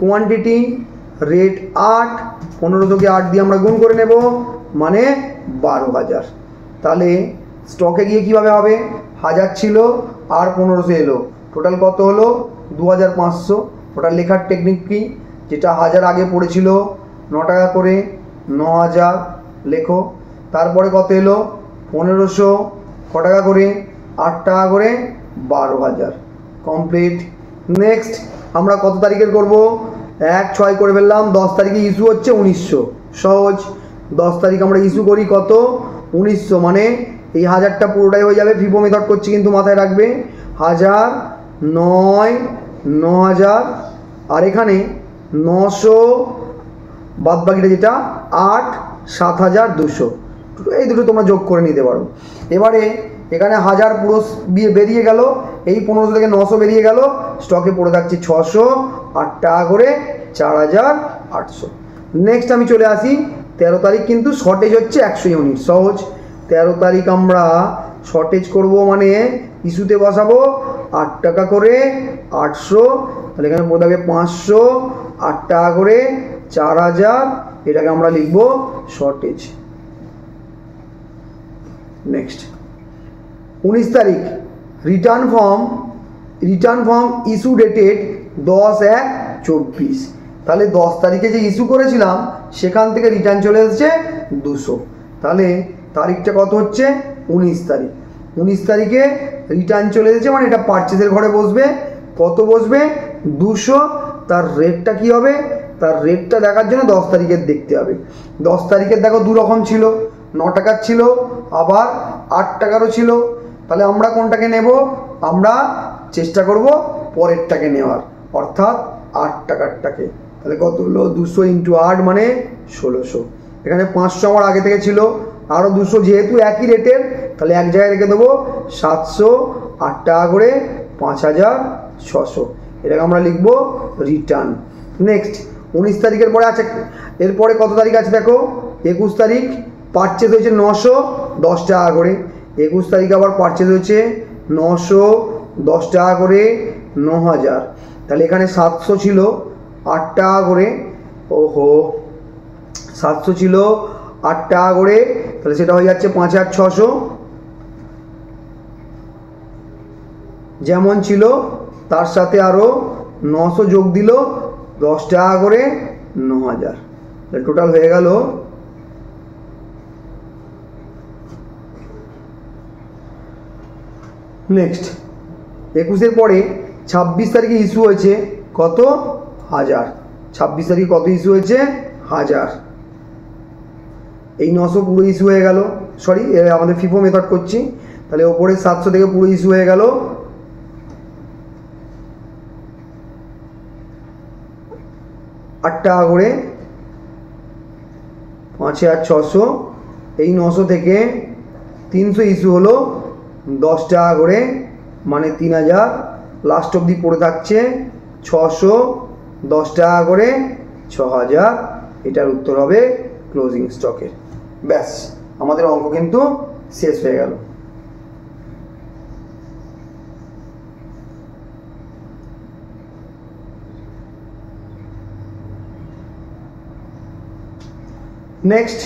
কোয়ান্টিটি রেট 8, 1500কে 8 দিয়ে আমরা গুণ করে নেব, মানে 12,000। তাহলে স্টকে গিয়ে কীভাবে হবে, 1000 ছিল আর 1500 এলো, টোটাল কত হলো 2500। ওটা লেখার টেকনিক কি, যেটা 1000 আগে পড়েছিল 9 টাকা করে, 9000 লেখো, তারপরে কত এলো 1500, ক টাকা করে 8 টাকা করে, 12,000 কমপ্লিট। নেক্সট আমরা কত তারিখের করব, 1/6 করে ফেললাম, 10 তারিখে ইস্যু হচ্ছে 1900, সহজ। 10 তারিখ আমরা ইস্যু করি কত 1900, মানে এই 1000টা পুরোটাই হয়ে যাবে, ফিফো মেথড করছি কিন্তু মাথায় রাখবে, 1000, 9, 9000 আর এখানে 900, বাদ বাকিটা যেটা 8, 7200, এই দুটো তোমরা যোগ করে নিতে পারো। এবারে এখানে 1000 পুরো বেরিয়ে গেল, এই 1500 থেকে 900 বেরিয়ে গেল, স্টকে পড়ে থাকছে 600, 8 টাকা করে 4800। নেক্সট আমি চলে আসি 13 তারিখ, কিন্তু শর্টেজ হচ্ছে 100 ইউনিট, সহজ। 13 তারিখ আমরা শর্টেজ করব, মানে ইস্যুতে বসাবো 8 টাকা করে 800, তাহলে এখানে পড়ে থাকবে 500, 8 টাকা করে 4000, এটাকে আমরা লিখবো শর্টেজ। নেক্সট 19 তারিখ রিটার্ন ফর্ম ইস্যু ডেটেড 10/1/24, তাহলে 10 তারিখে যে ইস্যু করেছিলাম সেখান থেকে রিটার্ন চলে এসেছে 200, তাহলে তারিখটা কত হচ্ছে 19 তারিখ। 19 তারিখে রিটার্ন চলে এসেছে, মানে এটা পারচেজের ঘরে বসবে, কত বসবে 200, তার রেটটা কি হবে, তার রেটটা দেখার জন্য 10 তারিখের দেখতে হবে। 10 তারিখের দেখো দু রকম ছিল, 9 টাকার ছিল আবার 8 টাকারও ছিল, তাহলে আমরা কোনটাকে নেব, আমরা চেষ্টা করব পরেরটাকে নেওয়ার, অর্থাৎ 8 টাকারটাকে। তাহলে কত হলো 200 × 8 মানে 1600, এখানে 500 আমার আগে থেকে ছিল, আরও 200, যেহেতু একই রেটের তাহলে এক জায়গায় রেখে দেবো 700, 8 টাকা করে 5600, এটাকে আমরা লিখবো রিটার্ন। নেক্সট 19 তারিখের পরে আছে, এরপরে কত তারিখ আছে দেখো 21 তারিখ পারচেজ হয়েছে 910 টাকা করে, 21 তারিখ আবার পারচেজ হয়েছে 910 টাকা করে 9000, তাহলে এখানে 700 ছিল 8 টাকা করে, ওহো 700 ছিল 8 টাকা করে, তাহলে সেটা হয়ে যাচ্ছে 5600, যেমন ছিল তার সাথে আরও 900 যোগ দিল 10 টাকা করে 9000, তাহলে টোটাল হয়ে গেল। নেক্সট 21-এর পরে 26 তারিখে ইস্যু হয়েছে কত 1000, 26 তারিখে কত ইস্যু হয়েছে 1000, এই 900 পুরো ইস্যু হয়ে গেল, সরি আমাদের ফিফো মেথড করছি, তাহলে ওপরে 700 থেকে পুরো ইস্যু হয়ে গেল, 8 টাকা করে 5600, এই 900 থেকে 300 ইস্যু হলো 10 টাকা করে, মানে 3000, লাস্ট অবধি পড়ে থাকছে 610 টাকা করে 6000, এটার উত্তর হবে ক্লোজিং স্টকের। ব্যাস আমাদের অঙ্ক কিন্তু শেষ হয়ে গেল। নেক্সট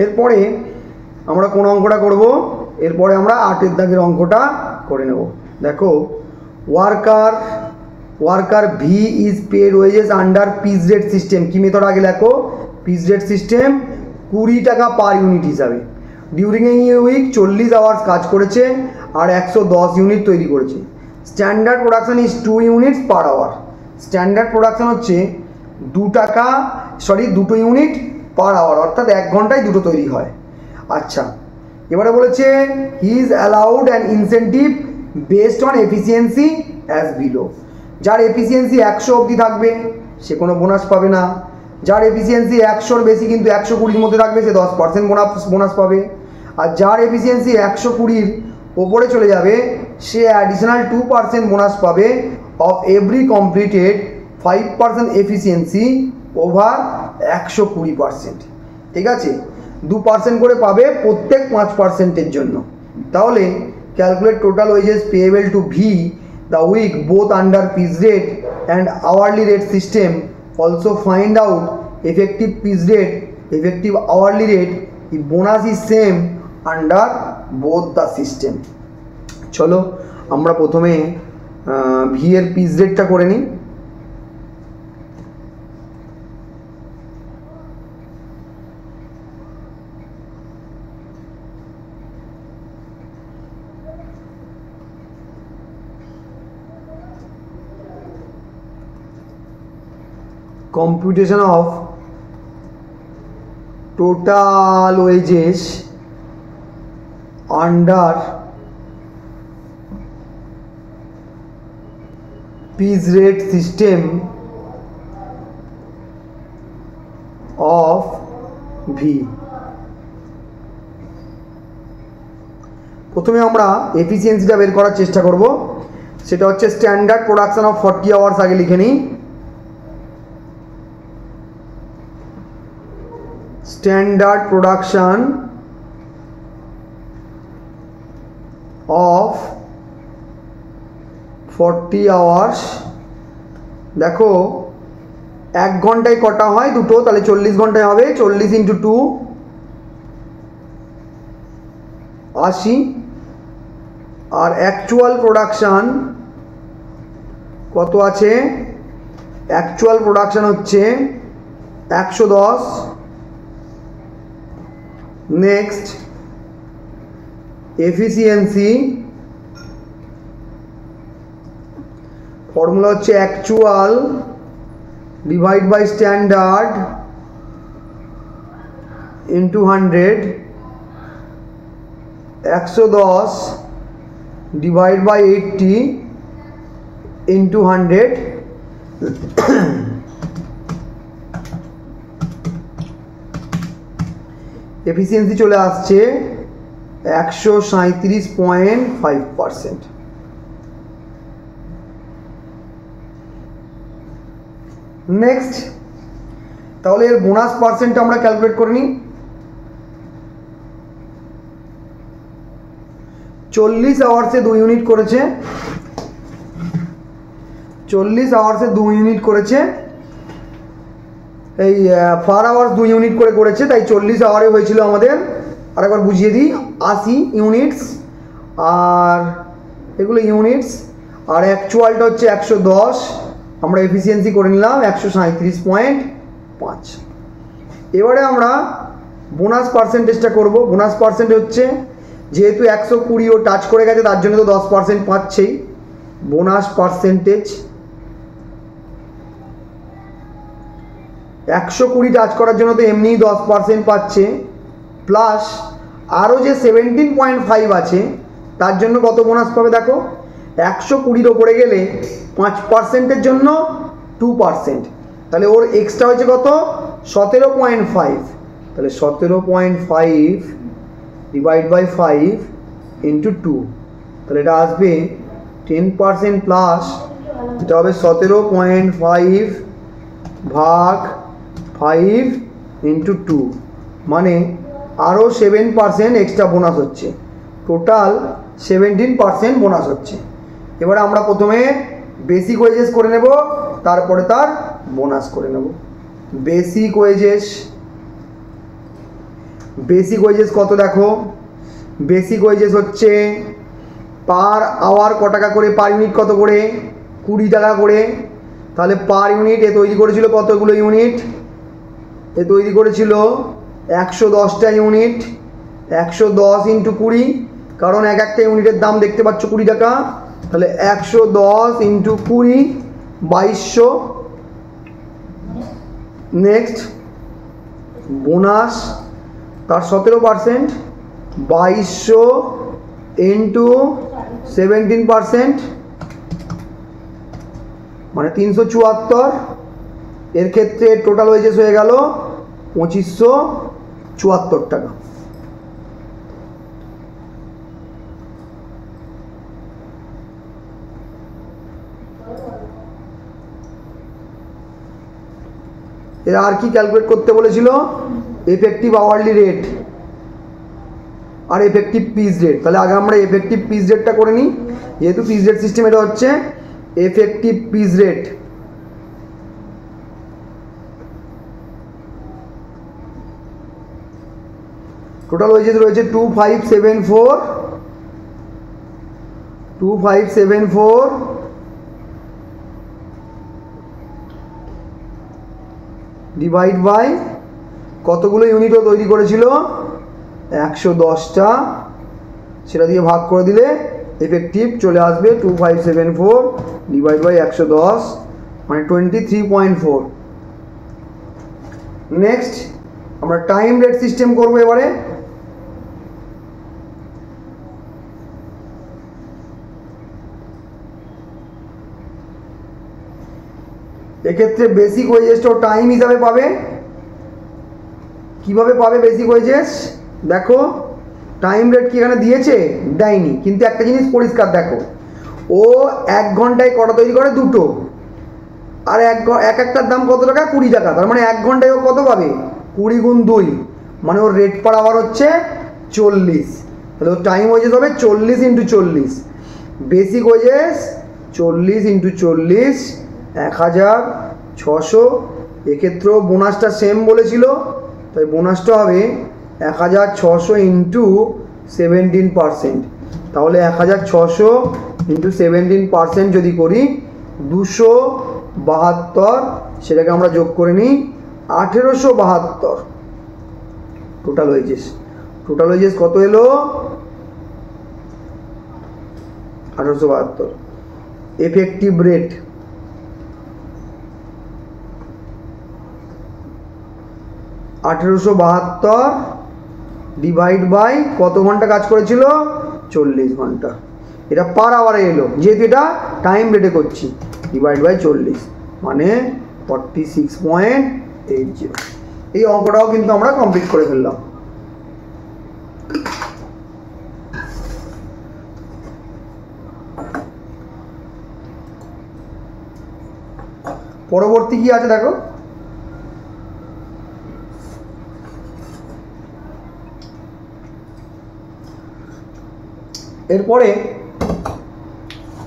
এরপরে আমরা কোন অঙ্কটা করব, এরপরে আমরা 8-এর দাগের অঙ্কটা করে নেব। দেখো worker V is paid wages under piece rate system, কি মেথড আগে লেখো, পিস রেট সিস্টেম 20 টাকা পার ইউনিট হিসাবে, ডিউরিং এ উইক 40 আওয়ার্স কাজ করেছে আর 110 ইউনিট তৈরি করেছে, standard production is 2 units per hour, standard production হচ্ছে 2 ইউনিট পার আওয়ার, অর্থাৎ 1 ঘন্টায় 2টো তৈরি হয়। আচ্ছা, এবারে বলেছে he is allowed an incentive based on efficiency as below. যার এফিসিয়েন্সি 100 অবধি থাকবে সে কোনো বোনাস পাবে না, যার এফিসিয়েন্সি 100-র বেশি কিন্তু 120-র মধ্যে থাকবে সে 10% বোনাস পাবে, আর যার এফিসিয়েন্সি 120-র ওপরে চলে যাবে সে অ্যাডিশনাল 2% বোনাস পাবে of every completed 5% efficiency over 120%। ঠিক আছে, 2% করে পাবে প্রত্যেক 5%-এর জন্য। তাহলে calculate total wages payable to V the week both under piece rate and hourly rate system. Also find out effective piece rate, effective hourly rate if bonus is same under both the system। চলো আমরা প্রথমে ভি এর পিস রেটটা করে নিই। computation of total wages under piece rate system of V। প্রথমে আমরা এফিসিয়েন্সিটা বের করার চেষ্টা করব, সেটা হচ্ছে স্ট্যান্ডার্ড প্রোডাকশন অফ 40 আওয়ার্স। আগে লিখে নিই স্ট্যান্ডার্ড প্রোডাকশন অফ 40 আওয়ার্স। দেখো 1 ঘন্টায় কটা হয়? দুটো, তাহলে 40 ঘন্টায় হবে। 40 × 2 80, আর অ্যাকচুয়াল প্রোডাকশান কত আছে? অ্যাকচুয়াল প্রোডাকশান হচ্ছে 110। নেক্সট এফিসিয়েন্সি, ফর্মুলা হচ্ছে actual divide by standard into 100। 110 divide by 80 into 100। Efficiency চলে আসছে 137.5%। নেক্সট, তাহলে এর বোনাস পার্সেন্টটা আমরা ক্যালকুলেট করে নিই। 40 আওয়ার্সে 2 ইউনিট করেছে, 40 আওয়ার্সে 2 ইউনিট করেছে, এই পার আওয়ার্স 2 ইউনিট করে করেছে, তাই 40 আওয়ারে হয়েছিল আমাদের, আরেকবার বুঝিয়ে দিই, 80 ইউনিটস, আর এগুলো ইউনিটস, আর অ্যাকচুয়ালটা হচ্ছে 110। আমরা এফিসিয়েন্সি করে নিলাম 137.5। এবারে আমরা বোনাস পার্সেন্টেজটা করব। বোনাস পার্সেন্ট হচ্ছে, যেহেতু 120ও টাচ করে গেছে তার জন্য তো 10% পাচ্ছেই। বোনাস পার্সেন্টেজ 120 টাচ করার জন্য তো এমনিই 10% পাচ্ছে, প্লাস আরও যে 17.5 আছে তার জন্য কত বোনাস পাবে দেখো। 120-র ওপরে গেলে 5%-এর জন্য 2%, তাহলে ওর এক্সট্রা হয়েছে কত? 17.5। তাহলে 17.5 ডিভাইড বাই 5 ইন্টু 2, তাহলে এটা আসবে 10% প্লাস, এটা হবে 17.5 ভাগ 5 ইন্টু 2, মানে আরও 7% এক্সট্রা বোনাস হচ্ছে। টোটাল 17% বোনাস হচ্ছে। এবারে আমরা প্রথমে বেসিক ওয়েজেস করে নেব, তারপরে তার বোনাস করে নেব। বেসিক ওয়েজেস, বেসিক ওয়েজেস কত দেখো। বেসিক ওয়েজেস হচ্ছে পার আওয়ার ক টাকা করে, পার ইউনিট কত করে? 20 টাকা করে। তাহলে পার ইউনিট এ তৈরি করেছিল কতগুলো ইউনিট? এ তৈরি করেছিল 110টা ইউনিট। 110 ইন্টু 20, কারণ এক একটা ইউনিটের দাম দেখতে পাচ্ছ 20 টাকা, তাহলে 110 ইন্টু 20 2200। নেক্সট বোনাস, তার 17%, 2200 ইন্টু 17%, মানে 374, এর ক্ষেত্রে টোটাল ওয়েজেস হয়ে গেল 2574 টাকা। এরা আর কি ক্যালকুলেট করতে বলেছিল? এফেক্টিভ আওয়ারলি রেট আর এফেক্টিভ পিস রেট। তাহলে আগে আমরা এফেক্টিভ পিস রেটটা করে নিই, যেহেতু পিস রেট সিস্টেম। এটা হচ্ছে effective piece rate. Total wages রয়েছে 2574 ডিভাইড বাই কতগুলো ইউনিটও তৈরি করেছিল? 110টা। সেটা দিয়ে ভাগ করে দিলে এফেক্টিভ চলে আসবে 2574 ডিভাইড বাই 110, মানে 23.4। নেক্সট আমরা টাইম রেট সিস্টেম করবো এবারে। এক্ষেত্রে বেসিক ওয়েজেসটাও টাইম হিসাবে পাবে। কিভাবে পাবে বেসিক ওয়েজেস? দেখো টাইম রেট কি এখানে দিয়েছে? দেয়নি, কিন্তু একটা জিনিস পরিষ্কার দেখো, ও 1 ঘন্টায় কটা তৈরি করে? 2টো। আর একটার দাম কত টাকা? 20 টাকা। তার মানে 1 ঘন্টায় ও কত পাবে? 20 গুণ 2, মানে ওর রেট পার আওয়ার হচ্ছে 40। তাহলে ওর টাইম ওয়েজেস হবে 40 × 40। Basic wages 40 × 40 1600। এক্ষেত্রেও বোনাসটা সেম বলেছিল, তাই বোনাসটা হবে 1600 × 17%। তাহলে 1600 × 17% যদি করি 272, সেটাকে আমরা যোগ করে নিই 1872। টোটাল ওয়েজেস কত এলো? 1872। এফেক্টিভ রেট 1872 ডিভাইড বাই কত ঘন্টা কাজ করেছিল? 40 ঘন্টা। এটা পার আওয়ারে এলো, যেহেতু এটা টাইম রেটে করছি, ডিভাইড বাই 40, মানে 46.80। এই অঙ্কটাও কিন্তু আমরা কমপ্লিট করে ফেললাম। পরবর্তী কি আছে দেখো। এরপরে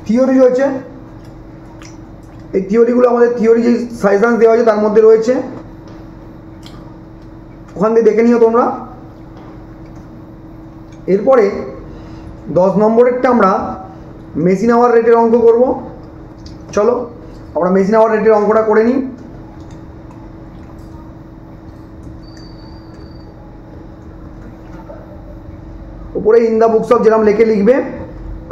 থিওরি রয়েছে। এই থিওরিগুলো আমাদের থিওরি যে সাজেশন দেওয়া হয়েছে তার মধ্যে রয়েছে, ওখান থেকে দেখে নিও তোমরা। এরপরে 10 নম্বরেরটা আমরা মেশিন আওয়ার রেটের অঙ্ক করব। চলো আমরা মেশিন আওয়ার রেটের অঙ্কটা করে নিই। উপরে ইন দ্য বুকস অফ যেরকম লেখে লিখবে,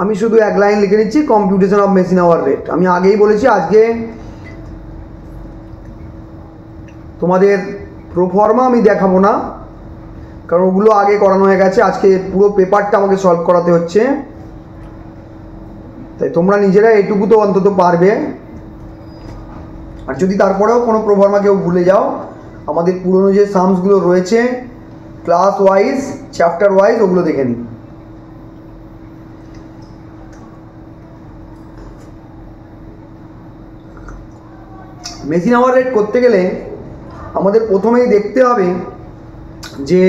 আমি শুধু এক লাইন লিখে নিচ্ছি, computation of machine hour rate. আমি আগেই বলেছি আজকে তোমাদের প্রোফর্মা আমি দেখাবো না, কারণ ওগুলো আগে করানো হয়ে গেছে। আজকে পুরো পেপারটা আমাকে সলভ করাতে হচ্ছে, তাই তোমরা নিজেরা এটুকু তো অন্তত পারবে। আর যদি তারপরেও কোনো প্রোফর্মা কেউ ভুলে যাও, আমাদের পুরনো যে সামসগুলো রয়েছে ক্লাস ওয়াইজ, চ্যাপ্টার ওয়াইজ, ওগুলো দেখে নিই। মেশিন আওয়ার রেট করতে গেলে আমাদের প্রথমেই দেখতে হবে যে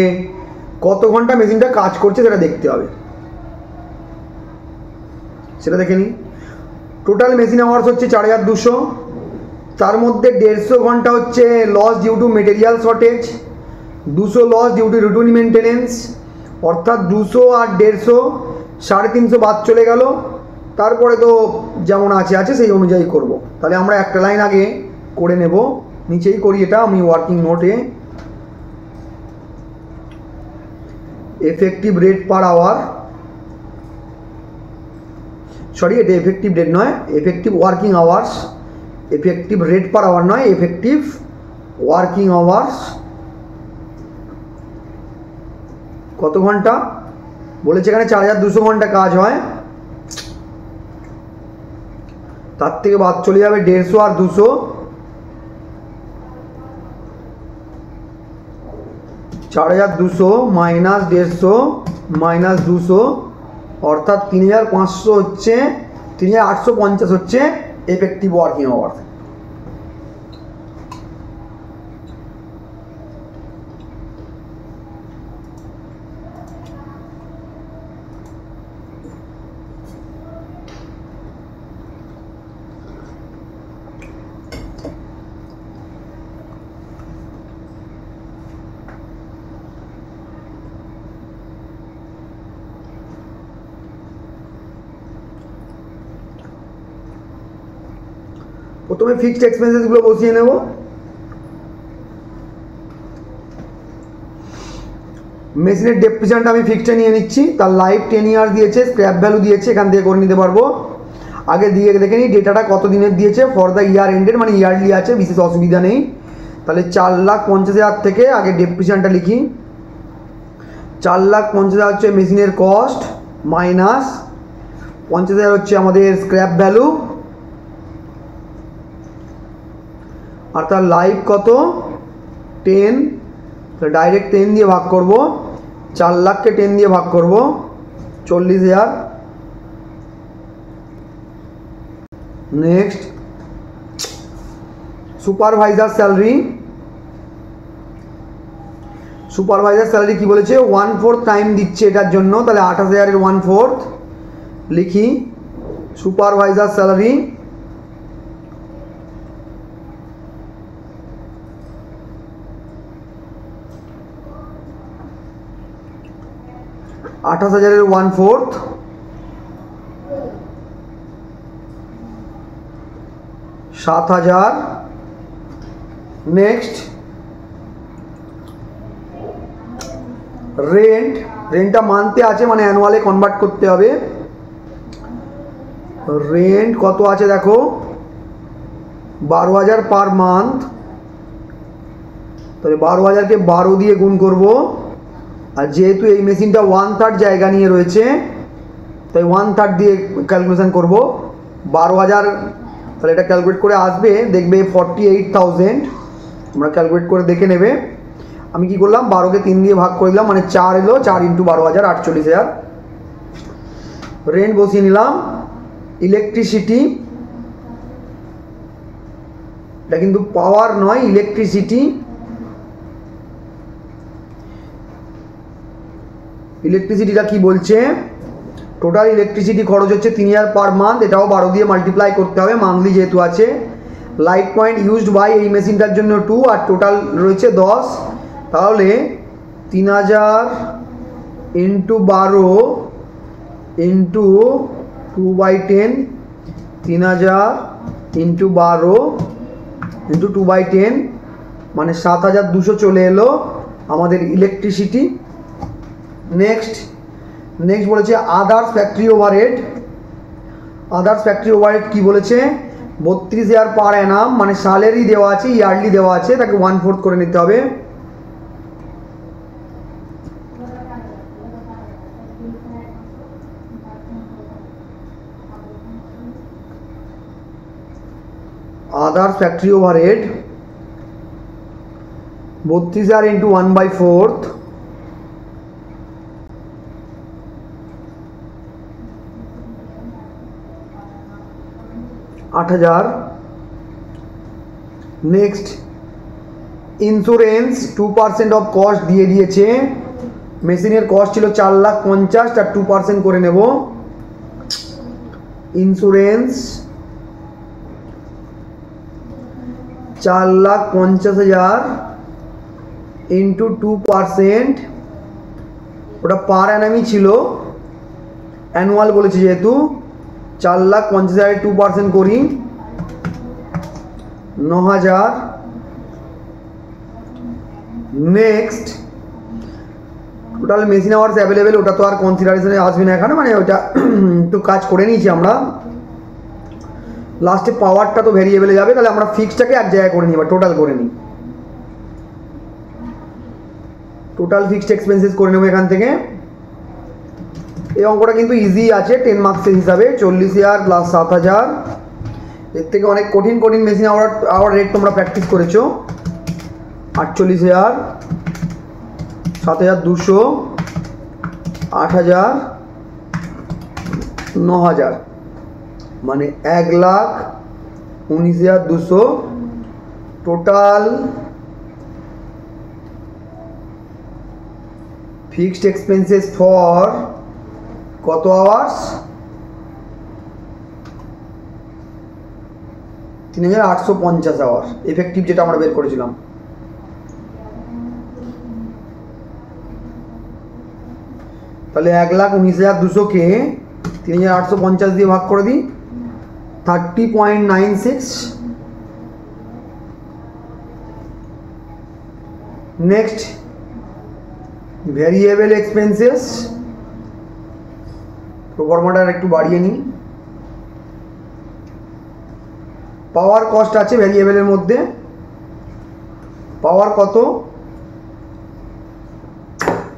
কত ঘন্টা মেশিনটা কাজ করছে, সেটা দেখতে হবে। সেটা দেখে নিই। টোটাল মেশিন আওয়ার্স হচ্ছে 4200, তার মধ্যে 150 ঘন্টা হচ্ছে loss due to material shortage, 200 loss due to routine maintenance, অর্থাৎ 200 আর 150 350 বাদ চলে গেল। তারপরে তো যেমন আছে সেই অনুযায়ী করব। তাহলে আমরা একটা লাইন আগে করে নেব, নিচেই করি এটা আমি ওয়ার্কিং নোটে। Effective rate per hour, sorry এটা এফেক্টিভ রেট নয়, effective working hours. Effective rate per hour নয়, এফেক্টিভ ওয়ার্কিং আওয়ার্স। কত ঘন্টা বলেছে এখানে? 4200 ঘন্টা কাজ হয়, তার থেকে বাদ চলে যাবে 150 আর 200, 4200 মাইনাস 150 মাইনাস 200, অর্থাৎ 3500 হচ্ছে, 3850 হচ্ছে এফেক্টিভ ওয়ার্কিং আওয়ার। প্রথমে ফিক্সড এক্সপেন্সেসগুলো বসিয়ে নেব। মেশিনের ডেপ্রিসিয়েশনটা আমি ফিক্সডে নিয়ে নিচ্ছি, তার লাইফ 10 ইয়ার্স দিয়েছে, স্ক্র্যাপ ভ্যালু দিয়েছে, এখান থেকে করে নিতে পারবো। আগে দিয়ে দেখে নিই ডেটাটা কত দিনের দিয়েছে, ফর দ্য ইয়ার এন্ডেড, মানে ইয়ারলি আছে, বিশেষ অসুবিধা নেই। তাহলে 4,50,000 থেকে আগে ডেপ্রিসিয়েশনটা লিখি। 4,50,000 হচ্ছে মেশিনের কস্ট, মাইনাস 50,000 হচ্ছে আমাদের স্ক্র্যাপ ভ্যালু, আর তার লাইফ কত 10, ডাইরেক্ট 10 দিয়ে ভাগ করব, 4 লাখকে 10 দিয়ে ভাগ করব, 40,000। Next supervisor salary. Supervisor salary কি বলেছে, 1/4 টাইম দিচ্ছে এটার জন্য, তাহলে 28,000 এর 1/4 লিখি। সুপারভাইজার স্যালারি 28,000 এর 1/4, 7,000। নেক্সট রেন্টটা মান্থে আছে, মানে অ্যানুয়ালে কনভার্ট করতে হবে। রেন্ট কত আছে দেখো, 12,000 পার মান্থ, তাহলে 12,000কে 12 দিয়ে গুণ করব, আর যেহেতু এই মেশিনটা 1/3 জায়গা নিয়ে রয়েছে তাই 1/3 দিয়ে ক্যালকুলেশন করব। 12,000, তাহলে এটা ক্যালকুলেট করে আসবে, দেখবে 48,000, তোমরা ক্যালকুলেট করে দেখে নেবে। আমি কি করলাম, 12কে 3 দিয়ে ভাগ করে দিলাম, মানে 4 এলো, 4 × 12,000 48,000। রেন্ট বসিয়ে নিলাম। ইলেকট্রিসিটি, এটা কিন্তু পাওয়ার নয়, ইলেকট্রিসিটি। ইলেকট্রিসিটিটা কি বলছে, টোটাল ইলেকট্রিসিটি খরচ হচ্ছে 3,000 পার মান্থ, এটাও 12 দিয়ে মাল্টিপ্লাই করতে হবে, মান্থলি যেহেতু আছে। লাইট পয়েন্ট ইউজড বাই এই মেশিনটার জন্য 2, আর টোটাল রয়েছে 10, তাহলে 3,000 × 12 × 2/10, 3,000 × 12 × 2/10, মানে 7,200 চলে এলো আমাদের ইলেকট্রিসিটি। নেক্সট বলেছে others factory overhead. Others factory overhead কি বলেছে, 32,000 পার অ্যানাম, মানে স্যালারি দেওয়া আছে, ইয়ারলি দেওয়া আছে, তাকে 1/4 করে নিতে হবে। Others factory overhead 32,000 × 1/4, 8,000। Next insurance 2% of cost দিয়ে দিয়েছে। মেশিনের কস্ট ছিল 4,50,000, তার 2% করে নেব। ইন্স্যুরেন্স 4,50,000 × 2%, ওটা পার অ্যানামই ছিল, অ্যানুয়াল বলেছে যেহেতু। 4,50,000 2% করি, 9,000। Next total machine hours available, ওটা তো আর কনসিডারেশনে আসবে না এখানে, মানে ওটা একটু কাজ করে নিয়েছি আমরা। লাস্টে পাওয়ারটা তো ভেরিয়েবলে যাবে, তাহলে আমরা ফিক্সটাকে এক জায়গায় করে নিই, বা টোটাল করে নিই। টোটাল ফিক্সড এক্সপেন্সেস করে নেব এখান থেকে। এই অঙ্কটা কিন্তু ইজি আছে 10 মার্কসের হিসাবে। 40,000 + 7,000 এর থেকে অনেক কঠিন কঠিন মেশিন আওয়ার রেট তোমরা প্র্যাকটিস করেছো। 48,000, 7,200, 8,000, 9,000, মানে 1,19,200 টোটাল ফিক্সড এক্সপেন্সেস ফর কত আওয়ার্স? 3,850 আওয়ার এফেক্টিভ, যেটা আমরা বের করেছিলাম। তাহলে 1,19,200-কে 3,850 দিয়ে ভাগ করে দিই, 30.96। নেক্সট ভ্যারিয়েবল এক্সপেন্সেস, প্রোফর্মাটা একটু বাড়িয়ে নিই। পাওয়ার কস্ট আছে ভ্যারিয়েবলের মধ্যে, পাওয়ার কত?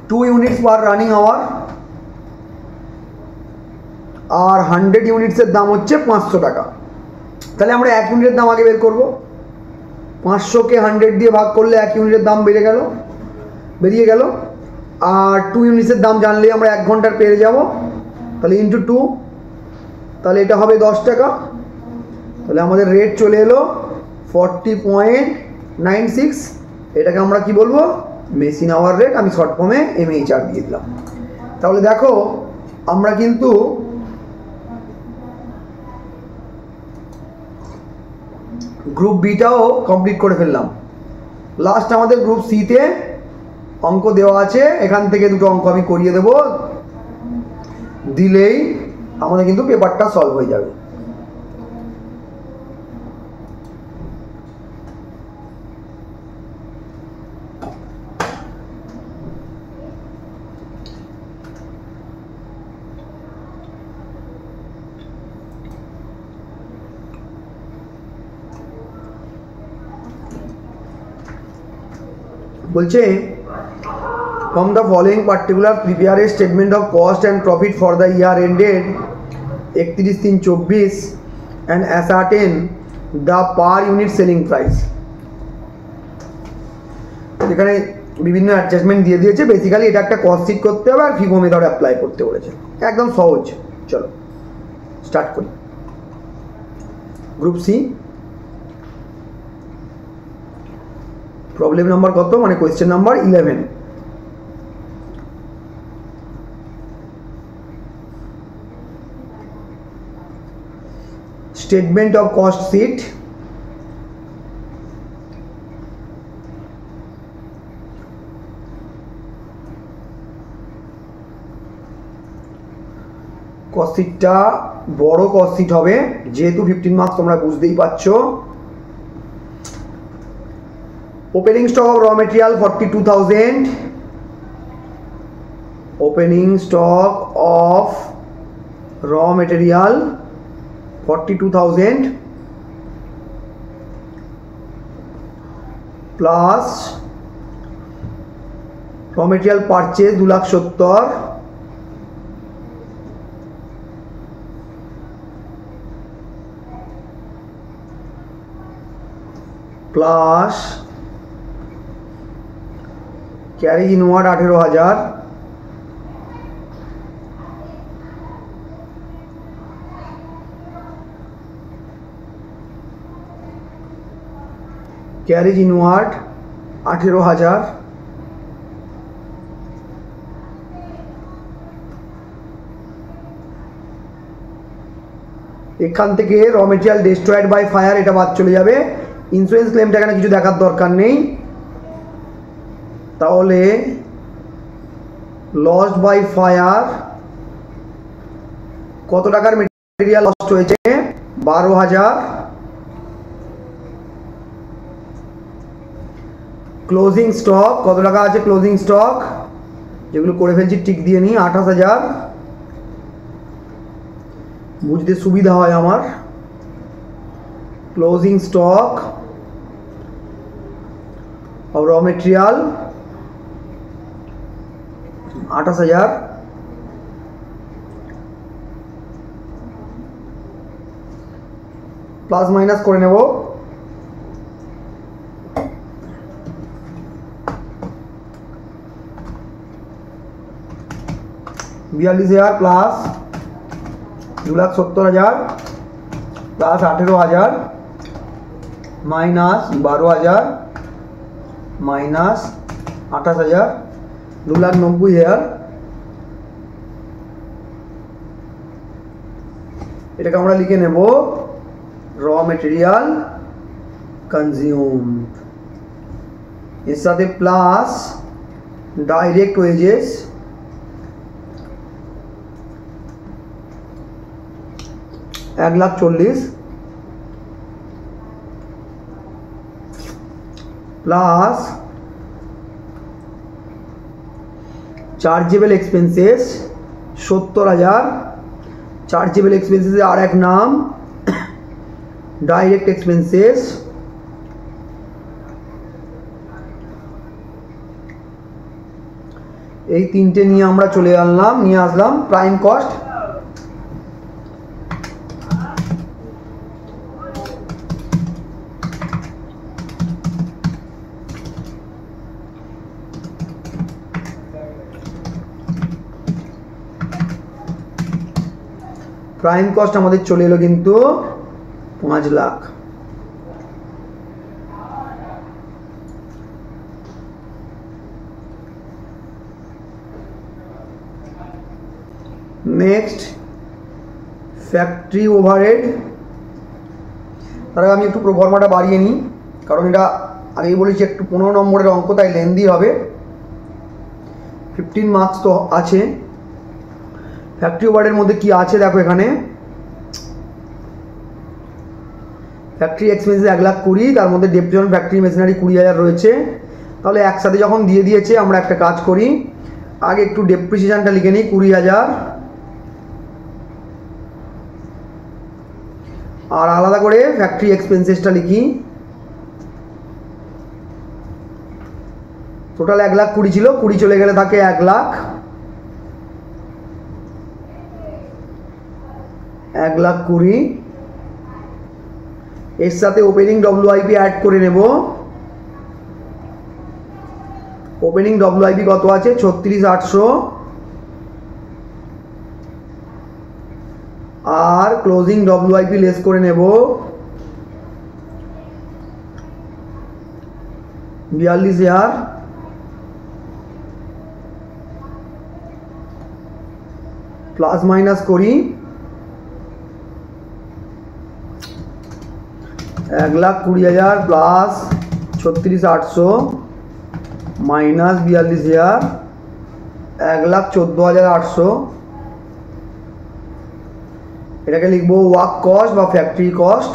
2 ইউনিটস পার রানিং আওয়ার, আর 100 ইউনিটসের দাম হচ্ছে 500 টাকা। তাহলে আমরা 1 ইউনিটের দাম আগে বের করব। 500-কে 100 দিয়ে ভাগ করলে 1 ইউনিটের দাম বেরিয়ে গেল। আর 2 ইউনিটসের দাম জানলেই আমরা 1 ঘন্টার পেয়ে যাব। তাহলে ইন্টু 2, তাহলে এটা হবে 10 টাকা। তাহলে আমাদের রেট চলে এলো 40.96। এটাকে আমরা কি বলবো? Machine hour rate. আমি শর্ট ফর্মে MHR দিয়ে দিলাম। তাহলে দেখো আমরা কিন্তু গ্রুপ বিটাও কমপ্লিট করে ফেললাম। লাস্ট আমাদের গ্রুপ সিতে অঙ্ক দেওয়া আছে, এখান থেকে দুটো অঙ্ক আমি করিয়ে দেব, দিলেই আমাদের কিন্তু পেপারটা সলভ হয়ে যাবে। বলছে from the following particular prepare a statement of cost and profit for the year ended 31/3/24 and ascertain the per unit selling price। এখানে বিভিন্ন অ্যাডজাস্টমেন্ট দিয়ে দিয়েছে। বেসিক্যালি এটা একটা কস্ট শিট করতে হবে আর ফিগো মেথড অ্যাপ্লাই করতে বলেছে, একদম সহজ। চলো স্টার্ট করি। গ্রুপ সি প্রবলেম নাম্বার কত, মানে question number 11। Statement of cost sheet, cost শিটটা বড় কস্ট শিট হবে, যেহেতু 15 মার্কস তোমরা বুঝতেই পারছো। Opening stock of raw material 42,000, opening stock of raw material 42,000 plus raw material purchase 2,70,000 plus carriage inward 18,000, carriage inward 18,000, এখান থেকে র মেটেরিয়াল ডিস্ট্রয়েড বাই ফায়ার এটা বাদ চলে যাবে। ইন্স্যুরেন্স ক্লেমটা এখানে কিছু দেখার দরকার নেই। তাহলে লস্ট বাই ফায়ার কত টাকার মেটেরিয়াল লস্ট হয়েছে? 12,000। ক্লোজিং স্টক কত টাকা আছে? ক্লোজিং স্টক যেগুলো করে ফেলছি টিক দিয়ে নিই, 28,000। বুঝতে সুবিধা হয় আমার। ক্লোজিং স্টক অফ র মেটেরিয়াল 28,000 + প্লাস মাইনাস করে নেব। বিয়াল্লিশ হাজার প্লাস 2,70,000 প্লাস 18,000 মাইনাস 12,000 মাইনাস 28,000 2,90,000। এটাকে আমরা লিখে নেব র মেটেরিয়াল কনজিউমড, এর সাথে plus direct wages 1,40,000 plus chargeable expenses 70,000। Chargeable expenses আর এক নাম ডাইরেক্ট এক্সপেন্সেস। এই তিনটে নিয়ে আমরা নিয়ে আসলাম প্রাইম কস্ট। প্রাইম কস্ট আমাদের চলে এলো কিন্তু 5 লাখ। Next factory overhead. তার আগে আমি একটু প্রোফর্মাটা বাড়িয়ে নিই, কারণ এটা আগেই বলেছি একটু 15 নম্বরের অঙ্ক, তাই লেন্দি হবে। 15 মার্কস তো আছে। ফ্যাক্টরি ওভারহেডের মধ্যে কি আছে দেখো, এখানে ফ্যাক্টরি এক্সপেন্সেস 1,20,000, তার মধ্যে ডেপ্রিসিয়েশন ফ্যাক্টরি মেশিনারি 20,000 রয়েছে। তাহলে একসাথে যখন দিয়ে দিয়েছে আমরা একটা কাজ করি, আগে একটু ডেপ্রিসিয়েশনটা লিখে নিই 20,000, আর আলাদা করে ফ্যাক্টরি এক্সপেন্সেসটা লিখি। টোটাল 1,20,000 ছিল, 20 চলে গেলে থাকে 1,00,000। 1,20,000 এর সাথে ওপেনিং WIP অ্যাড করে নেব। ওপেনিং WIP কত আছে? 36,800। আর ক্লোজিং WIP লেস করে নেব 42,000। প্লাস মাইনাস করি, 1,20,000 প্লাস 36,800 মাইনাস 42,000, 1,14,800। এটাকে লিখবো ওয়ার্ক কস্ট বা ফ্যাক্টরি কস্ট।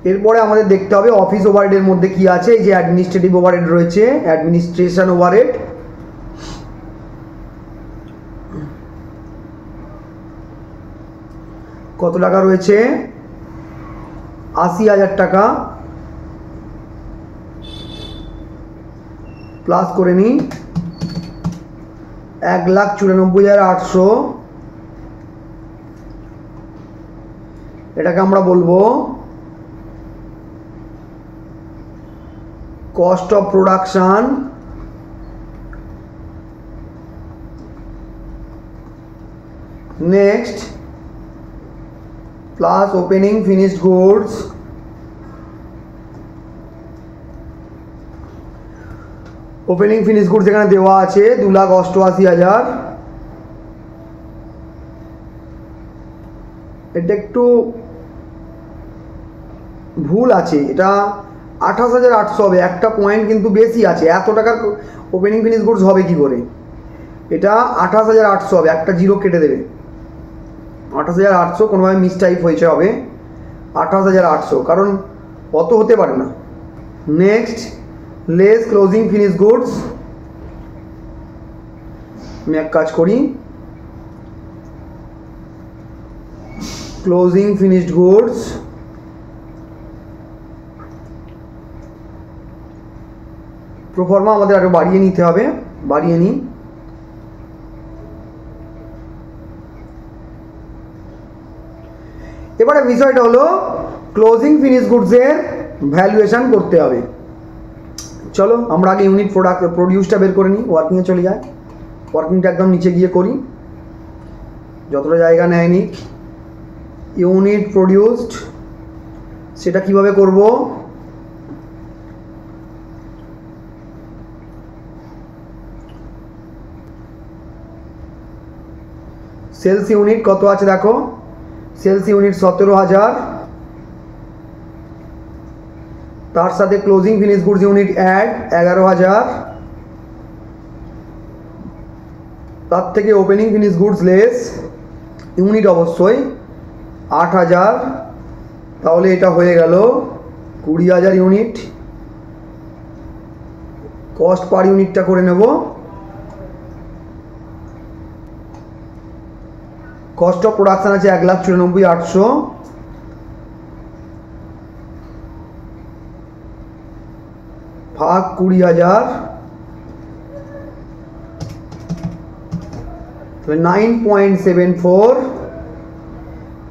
এরপরে আমাদের দেখতে হবে অফিস ওভারহেডের মধ্যে কি আছে। এই যে অ্যাডমিনিস্ট্রেটিভ ওভারহেড রয়েছে, অ্যাডমিনিস্ট্রেশন ওভারহেড। কত টাকা রয়েছে? 80,000 টাকা। প্লাস করে নিই 1,94,800। এটাকে আমরা বলবো cost of production. Next plus opening finished goods. Opening finish goods এখানে দেওয়া আছে 2,88,000। এটা একটু ভুল আছে, এটা 28,800 হবে, একটা পয়েন্ট কিন্তু বেশি আছে। এত টাকার ওপেনিং ফিনিশ গুডস হবে কি করে? এটা 28,800 হবে, একটা জিরো কেটে দেবে। 28,800 কোনোভাবে মিসটাইপ হয়েছে, হবে 28,800, কারণ অত হতে পারে না। Next less closing finish goods. আমি এক কাজ করি, ক্লোজিং ফিনিশড গুডস প্রোফর্মা আমাদের আরো বাড়িয়ে নিতে হবে, বাড়িয়ে নিই। এবারে বিষয়টা হলো ক্লোজিং ফিনিশ গুডসের ভ্যালুয়েশন করতে হবে। চলো আমরা আগে ইউনিট প্রডিউসটা বের করে নিই, ওয়ার্কিংয়ে চলে যায়। ওয়ার্কিংটা একদম নিচে গিয়ে করি, যতটা জায়গা নেয়নি। ইউনিট প্রডিউসড সেটা কিভাবে করব, সেলস ইউনিট কত আছে দেখো, সেলস ইউনিট 17,000, তার সাথে closing finish goods unit add 11,000, তার থেকে opening finish goods less unit অবশ্যই 8,000, তাহলে এটা হয়ে গেল 20,000 ইউনিট। কস্ট পার ইউনিটটা করে নেব, কস্ট অফ প্রোডাকশন আছে 1,94,800, ভাগ 20,000, তাহলে 9.74।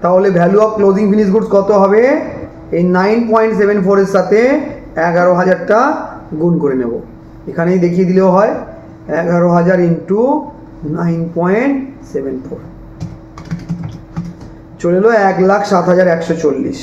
তাহলে value of closing finish goods কত হবে, এই 9.74 এর সাথে 11,000টা গুণ করে নেব, এখানেই দেখিয়ে দিলেও হয়। 11,000 ইন্টু 9.74 চলে এলো 1,07,140।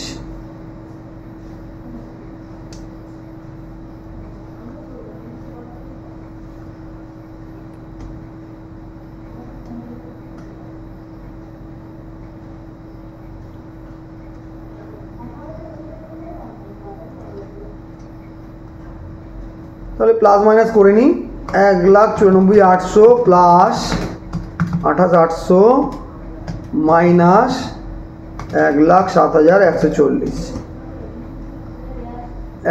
তাহলে প্লাস মাইনাস করে নিই, 1,94,800 প্লাস 28,800 মাইনাস 1,07,140,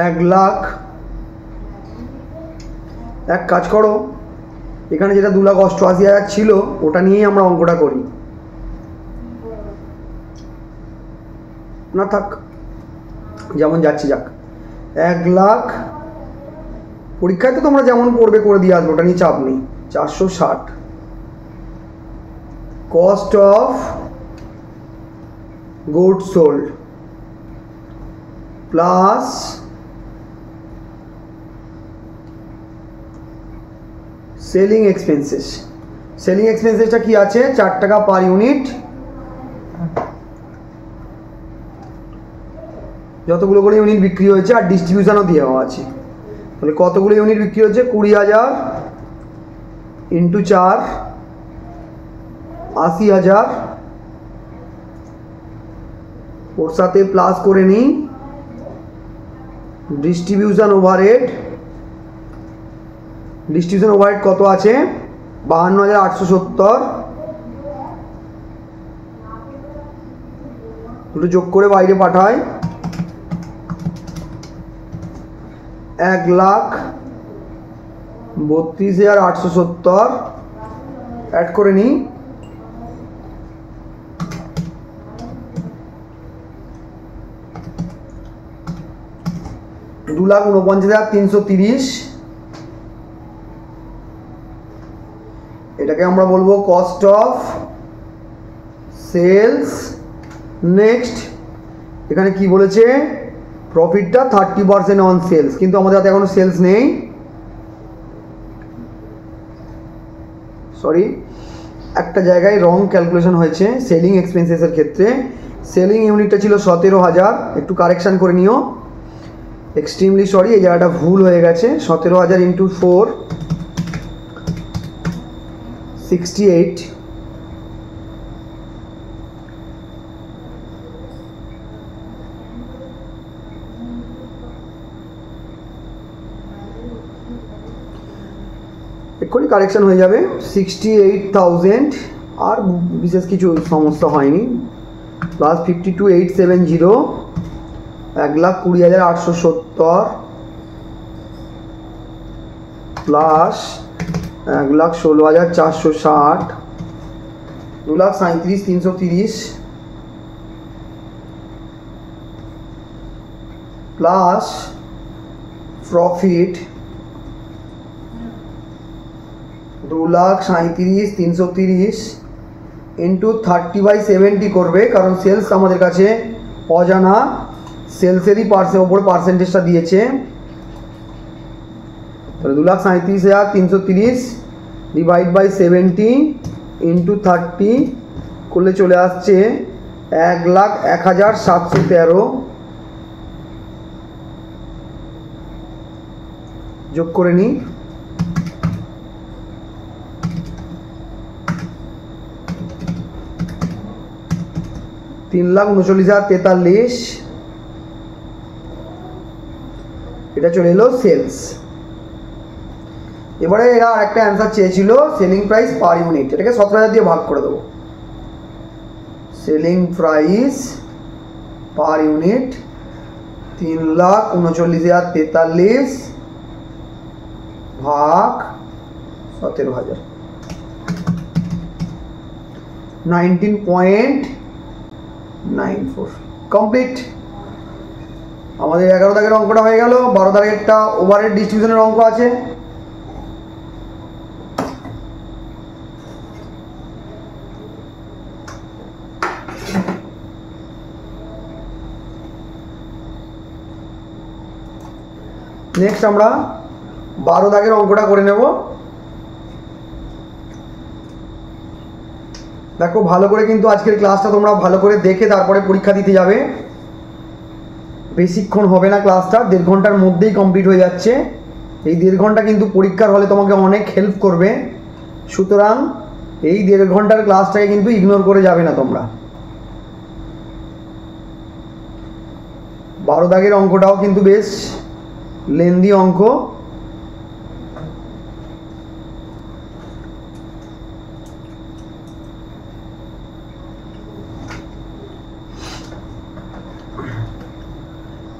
1,00,000। এক কাজ করো, এখানে যেটা 2,88,000 ছিল ওটা নিয়েই আমরা অঙ্কটা করি, না থাক যেমন যাচ্ছে যাক। 1,00,000 পরীক্ষায় তো তোমরা যেমন পড়বে করে দিয়ে আসবো, ওটা নিয়ে চাপ নেই। 460 cost of goods sold plus selling expenses. Selling এক্সপেন্সেসটা কি আছে, 4 টাকা পার ইউনিট। যতগুলো করে ইউনিট বিক্রি হয়েছে আর ডিস্ট্রিবিউশনও দেওয়া আছে, তাহলে কতগুলো ইউনিট বিক্রি হচ্ছে, 20,000 ইন্টু 4 80,000, ওর সাথে প্লাস করে নিই ডিস্ট্রিবিউশন ওভারহেড। ডিস্ট্রিবিউশন ওভারহেড কত আছে, 52,870, দুটো যোগ করে বাইরে পাঠায়। 1,32,870 অ্যাড করে নিই, $2,49,330। এটাকে আমরা বলবো কস্ট অফ সেলস। নেক্সট এখানে কি বলেছে, প্রফিটটা 30% অন সেলস, কিন্তু আমাদের হাতে এখনো সেলস নেই, সরি একটা জায়গায় রং ক্যালকুলেশন হয়েছে সেলিং এক্সপেন্সেসের ক্ষেত্রে। সেলিং ইউনিটটা ছিল 17,000, একটু কারেকশান করে নিও, এক্সট্রিমলি সরি, এই জায়গাটা ভুল হয়ে গেছে। 17,000 ইন্টু 4 68, এক্ষুনি কারেকশান হয়ে যাবে। 68,000, আর বিশেষ কিছু সমস্যা হয়নি, plus 52,870, 1,20,870 plus 1,16,460, 2,37,330 plus profit 2,37,330 into 30/70 করবে, কারণ সেলস আমাদের কাছে অজানা, সেলসেরই ওপর পার্সেন্টেজটা দিয়েছে। তাহলে 2,37,330 ডিভাইড বাই 70 ইন্টু 30 করলে চলে আসছে 1,01,713। যোগ করে নিই, 3,39,043, এটা চলে এলো সেলস। এবারে এরা একটা অ্যান্সার চেয়েছিল সেলিং প্রাইস পার ইউনিট, এটাকে 17,000 দিয়ে ভাগ করে দেবো। সেলিং প্রাইস পার ইউনিট 3,39,043 ভাগ 17,000, 19.94 কমপ্লিট। আমাদের 11 দাগের অঙ্কটা হয়ে গেল। 12 দাগেরটা ওভারহেড ডিস্ট্রিবিউশনের অঙ্ক আছে। নেক্সট আমরা 12 দাগের অঙ্কটা করে নেব। দেখো ভালো করে কিন্তু আজকের ক্লাসটা তোমরা ভালো করে দেখে তারপরে পরীক্ষা দিতে যাবে। বেশিক্ষণ হবে না, ক্লাসটা 1.5 ঘন্টার মধ্যেই কমপ্লিট হয়ে যাচ্ছে। এই 1.5 ঘন্টা কিন্তু পরীক্ষার হলে তোমাকে অনেক হেল্প করবে, সুতরাং এই 1.5 ঘন্টার ক্লাসটাকে কিন্তু ইগনোর করে যাবে না তোমরা। 12 দাগের অঙ্কটাও কিন্তু বেশ লেন্দি অঙ্ক।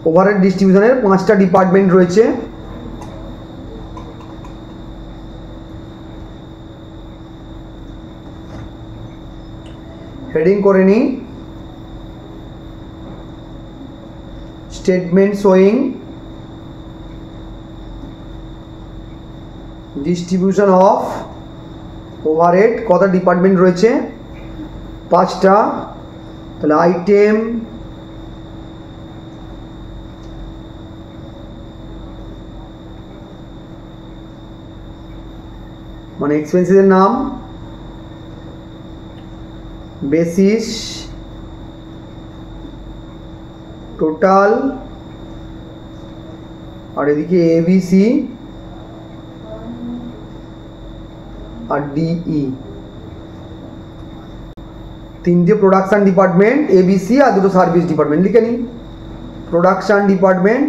ওভারহেড ডিস্ট্রিবিউশনের 5টা ডিপার্টমেন্ট রয়েছে। হেডিং করে নিই, statement showing distribution of overhead. কত ডিপার্টমেন্ট রয়েছে? 5টা। তাহলে আইটেম, মানে এক্সপেন্সেসের নাম, বেসিস, টোটাল, আর এদিকে এবিসি আর ডিই। 3টে প্রোডাকশন ডিপার্টমেন্ট, এবিসি আর 2টো সার্ভিস ডিপার্টমেন্ট লিখে নিই। Production department,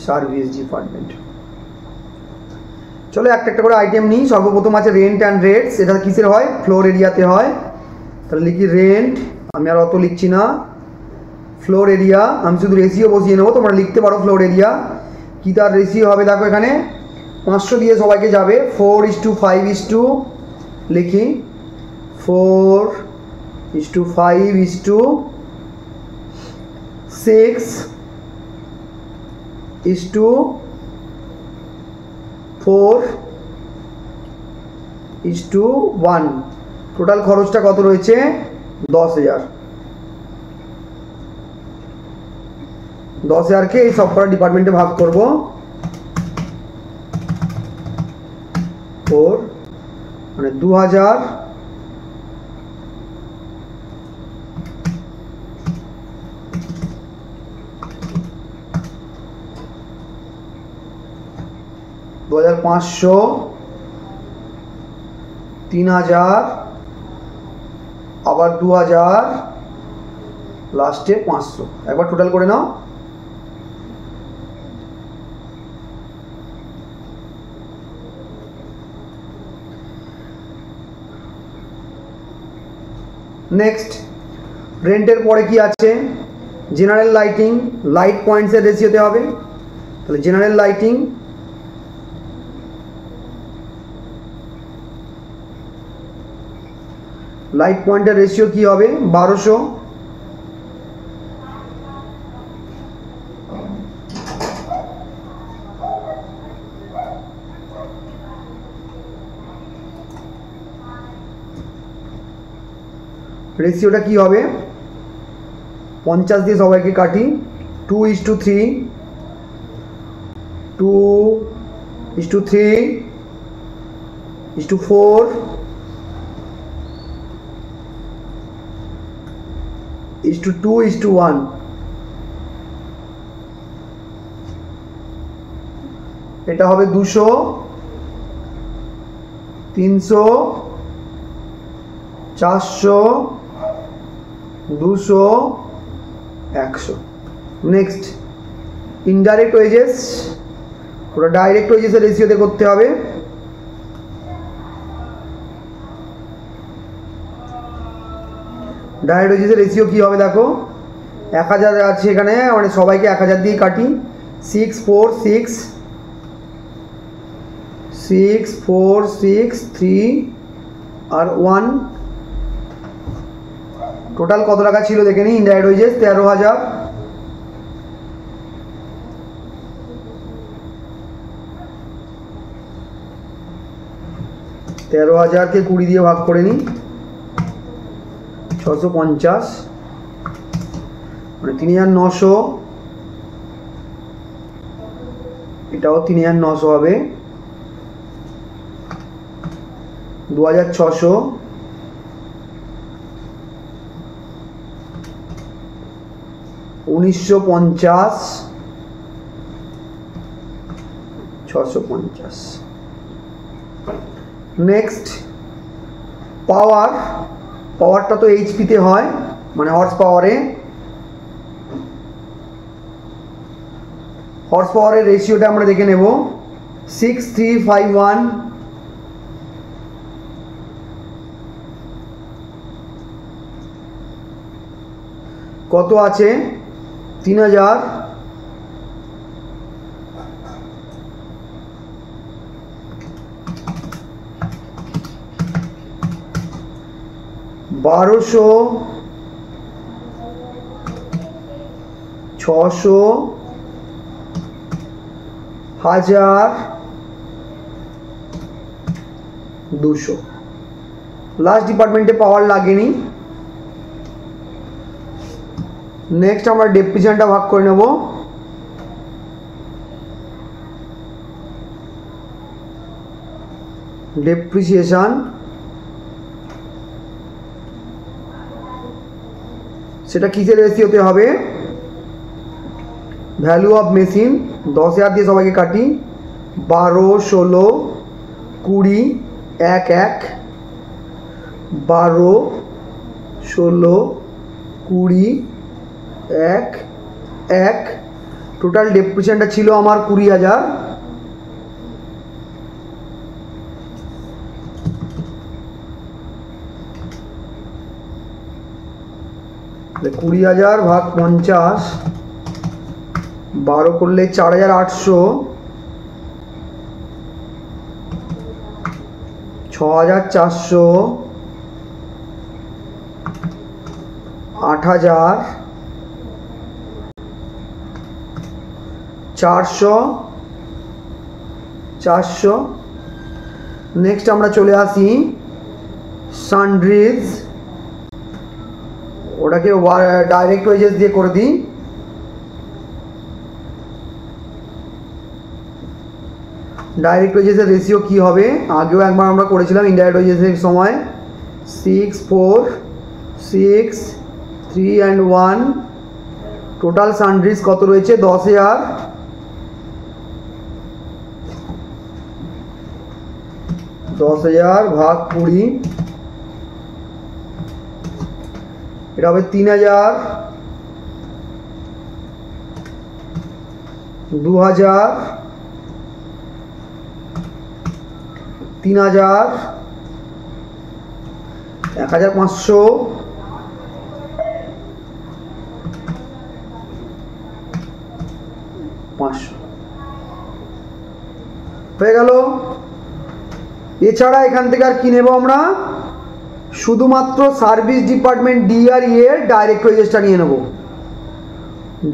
service department. চলো একটা একটা করে আইটেম নিই। সর্বপ্রথম আছে রেন্ট অ্যান্ড রেটস। এটা কিসের হয়? ফ্লোর এরিয়াতে হয়। তাহলে লিখি রেন্ট, আমি আর অত লিখছি না। ফ্লোর এরিয়া, আমি শুধু রেশিও বসিয়ে নেবো, তোমরা লিখতে পারো ফ্লোর এরিয়া। কী তার রেশিও হবে দেখো, এখানে 500 দিয়ে সবাইকে যাবে। 4:5 লিখি, 4:5:6:4:1। টোটাল খরচটা কত রয়েছে? 10,000। 10,000কে এই সব কটা ডিপার্টমেন্টে ভাগ করব। 4 মানে 2,000 2,500, 3,000, আবার 2,000, লাস্টে 500। একবার টোটাল করে নাও। নেক্সট, রেন্টের পরে কি আছে? জেনারেল লাইটিং, লাইট পয়েন্টসের রেশিওতে হবে। তাহলে জেনারেল লাইটিং, লাইট পয়েন্টের রেশিও কি হবে? 1200। রেশিওটা কি হবে, 50 দিয়ে সবাইকে কাটি, 2:3, 2:3:4, 2:1। এটা হবে 200, 300, 400, 200, 100। নেক্সট ইনডাইরেক্ট ওয়েজেস, ওটা ডাইরেক্ট ওয়েজেসের রেশিওতে করতে হবে। ডাইরেক্ট ওয়েজেসের রেশিও কী হবে দেখো, 1000 আছে এখানে, মানে সবাইকে 1000 দিয়ে কাটি, 6, 4, 6, 6, 4, 6, 3 আর 1। টোটাল কত টাকা ছিল দেখে নিই, ইনডাইরেক্ট ওয়েজেস 13,000। তেরো হাজারকে 20 দিয়ে ভাগ করে নিই, 650, মানে 3900। এটাও 3900 হবে, 2600, 1950, 650। নেক্সট পাওয়ারটা তো এইচপিতে হয়, মানে হর্স পাওয়ারের রেশিওটা আমরা দেখে নেব, 6:3:5:1। কত আছে, 3000, 1200, 600, 1000, 200। লাস্ট ডিপার্টমেন্টে পাওয়ার লাগেনি। নেক্সট আমরা ডেপ্রিসিয়েশনটা ভাগ করে নেব। ডেপ্রিসিয়েশন সেটা কিসের রেশিওতে হবে, ভ্যালু অফ মেশিন 10,000 দিয়ে সবাইকে কাটি, 12, 16, 20, 1, 1, 12, 16, 20, 1, 1। টোটাল ডেপ্রিসিয়েশনটা ছিল আমার 20,000। তাহলে 20,000 ভাগ 50, 12 করলে 4,800, 6,400, 8,000, 400। নেক্সট আমরা চলে আসি সানড্রিজ, ওটাকে ডাইরেক্ট ওয়েজেস দিয়ে করে দিই। ডাইরেক্ট ওয়েজেসের রেশিও কি হবে, আগেও একবার আমরা করেছিলাম ইনডাইরেক্ট ওয়েজেসের সময়, 6, 4, 6, 3 and 1। টোটাল সানড্রিজ কত রয়েছে, 10,000। 10,000 ভাগ 20, এটা হবে 3,000, 2,000, 3,000, 1,500, 500 হয়ে গেল। এছাড়া এখান থেকে আর কি নেব আমরা, শুধুমাত্র সার্ভিস ডিপার্টমেন্ট ডি আর ই এর ডাইরেক্ট ওয়েজেসটা নিয়ে নেব।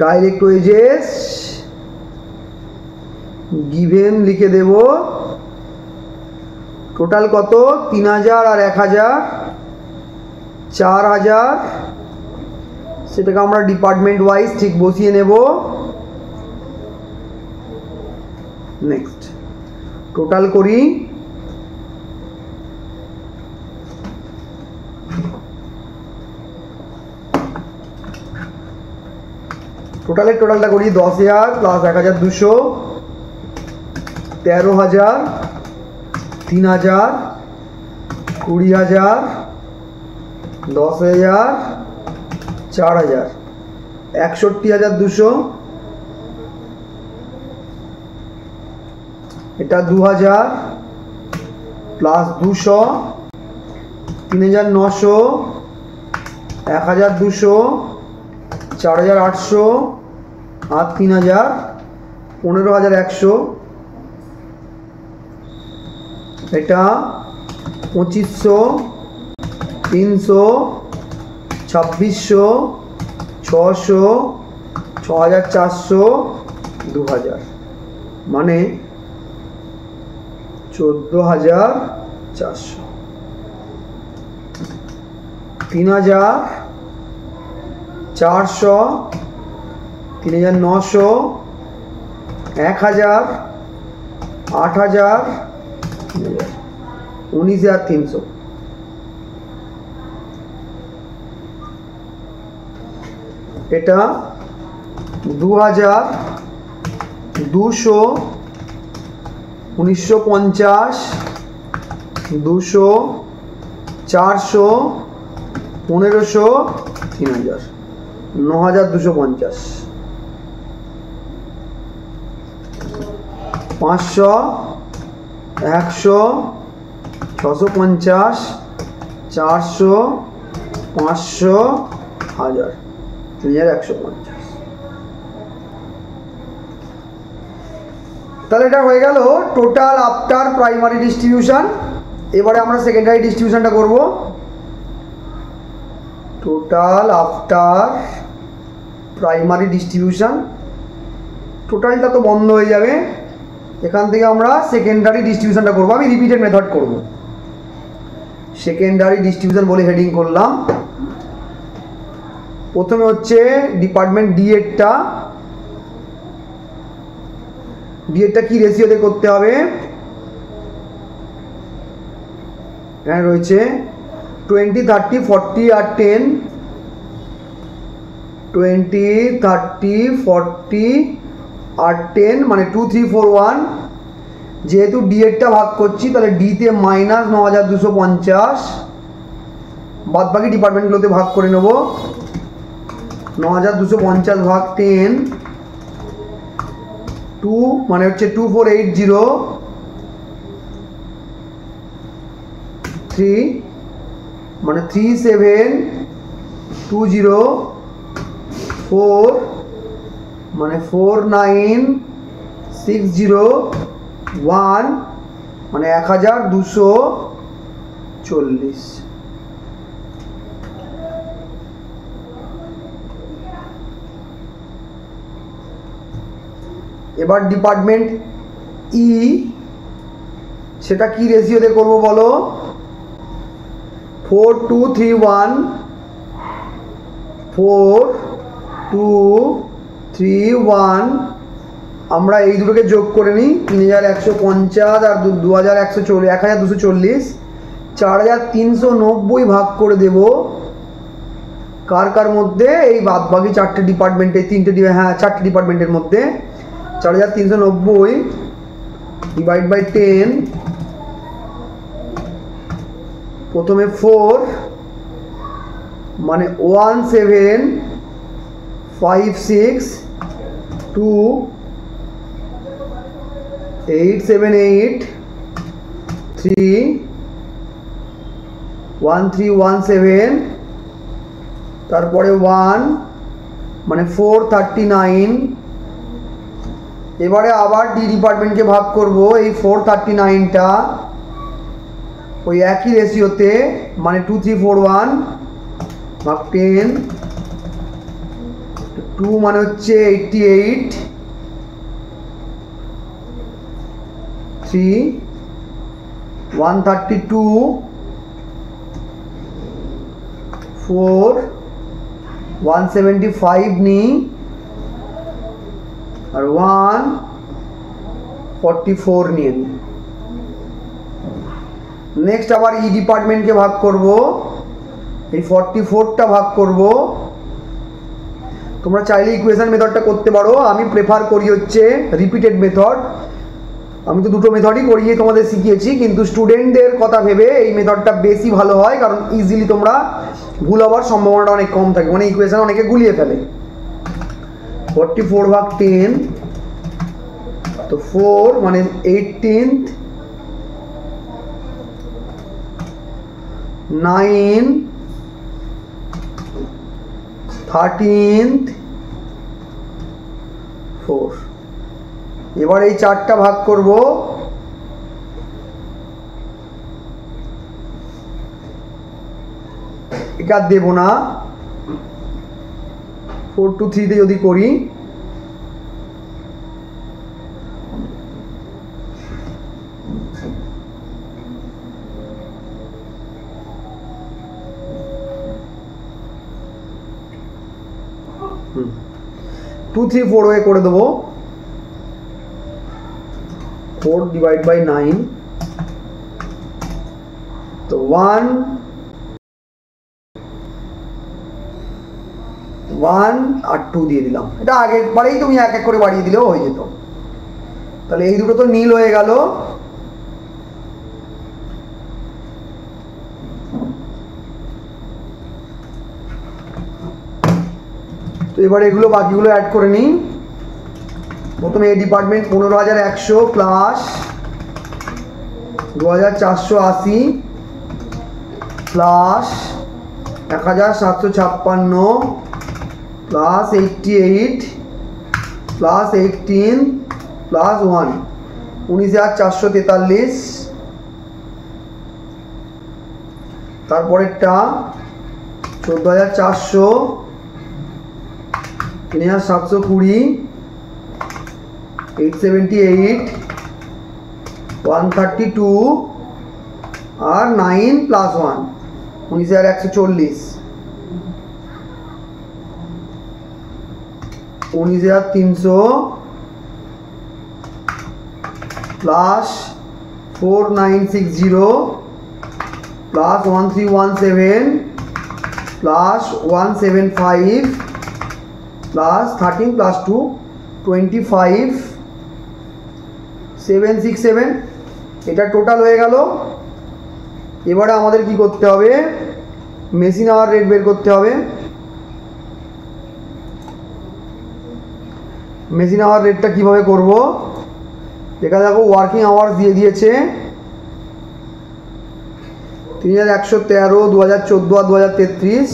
ডাইরেক্ট ওয়েজেস গিভেন লিখে দেব, টোটাল কত, 3,000 আর 1,000, 4000, সেটাকে আমরা ডিপার্টমেন্ট ওয়াইজ ঠিক বসিয়ে নেব। নেক্সট টোটাল করি, টোটালটা করি 10,000 প্লাস 1,200, 13,000, 3,000, 20,000, 10,000, 4,000, 61,200, এটা 2,000 প্লাস 200, 3,900, 1,200, 4,800 আর 3,000, 15,100, এটা 2,500, 300, 2,600, 600, 6,400, 2,000, মানে 14,400, 3,400, 3,900, 1,000, 8,000, 19,300। এটা 2,000, 200, 1950, 200, 400, 1,500, 3,000, 9,250, 500, 100, 650, 400, 500, 1,000, 3,150। তাহলে এটা হয়ে গেল টোটাল আফটার প্রাইমারি ডিস্ট্রিবিউশন। এবারে আমরা সেকেন্ডারি ডিস্ট্রিবিউশনটা করব। টোটাল আফটার প্রাইমারি ডিস্ট্রিবিউশন, টোটালটা তো বন্ধ হয়ে যাবে, এখান থেকে আমরা সেকেন্ডারি ডিস্ট্রিবিউশনটা করব। আমি রিপিটেড মেথড করব। সেকেন্ডারি ডিস্ট্রিবিউশন বলে হেডিং করলাম। প্রথমে হচ্ছে ডিপার্টমেন্ট ডি এরটা কি রেশিওতে করতে হবে, এখানে রয়েছে 20, 30, 40 আর 10, 20, 30, 40 আর 10, মানে 2, 3, 4, 1। যেহেতু ডি এরটা ভাগ করছি তাহলে ডিতে মাইনাস 9,250, বাদ বাকি ডিপার্টমেন্টগুলোতে ভাগ করে নেব। 9,250 ভাগ 10, 2 মানে হচ্ছে 2480, 3 মানে 3720, 4 মানে 4960, 1 মানে 1,240। এবার ডিপার্টমেন্ট ই, সেটা কি রেশিওতে করব বলো, 4,2,3,1, 4,2,3,1। আমরা এই দুটোকে যোগ করে নিই, 3,150 আর 2,140, 1,240, 4,390 ভাগ করে দেব কার মধ্যে, এই বাদ বাকি চারটে ডিপার্টমেন্টে, চারটে ডিপার্টমেন্টের মধ্যে। 4,390 ডিভাইড বাই 10, প্রথমে 4 মানে 1,756, 2, 878, 3, 1,317, তারপরে 1 মানে 439। এবারে আবার ডি ডিপার্টমেন্টকে ভাগ করব এই 439টা ওই একই রেশিওতে, মানে 2,341 ভাগ 10, 2 মানে হচ্ছে 88, 3, 132, 4 175 নিই আর 144 নিয়ে নিই। নেক্সট আবার ই ডিপার্টমেন্টকে ভাগ করব, এই 44টা ভাগ করব। তোমরা চাইলে ইকুয়েশন মেথডটা করতে পারো, আমি প্রেফার করি হচ্ছে রিপিটেড মেথড। আমি তো দুটো মেথডই করিয়ে তোমাদের শিখিয়েছি, কিন্তু স্টুডেন্টদের কথা ভেবে এই মেথডটা বেশি ভালো হয়, কারণ ইজিলি তোমরা ভুল হওয়ার সম্ভাবনাটা অনেক কম থাকে, মানে ইকুয়েশন অনেকে গুলিয়ে ফেলে। 44 ভাগ 10, তো 4 মানে 18th, 9 13th, 4। এবার এই 4টা ভাগ করব, এটা দেব না। 4 to 3 তে যদি করি, টু 3 4 ওয়ে করে দেবো। 4 ডিভাইড বাই 9, তো 1 আর 2 দিয়ে দিলাম। এটা আগের বারেই তুমি এক এক করে বাড়িয়ে দিলেও হয়ে যেত। তাহলে এই দুটো তো নীল হয়ে গেল। তো এবার এগুলো বাকিগুলো অ্যাড করে নিই। প্রথমে এই department 15100 plus 2480 plus 1756 plus 88 plus 18 plus 1 19443। তারপরেরটা 14400 3720 878 132 আর 9 plus 1 19140 19300 plus 4960 plus 1317 plus 175 plus 13 plus 2 25 767। এটা টোটাল হয়ে গেল। এবারে আমাদের কি করতে হবে, মেশিন আওয়ার রেট বের করতে হবে। মেশিন আওয়ার রেটটা কিভাবে করব, এখানে দেখো ওয়ার্কিং আওয়ার্স দিয়ে দিয়েছে 3113, 2014 আর 2033।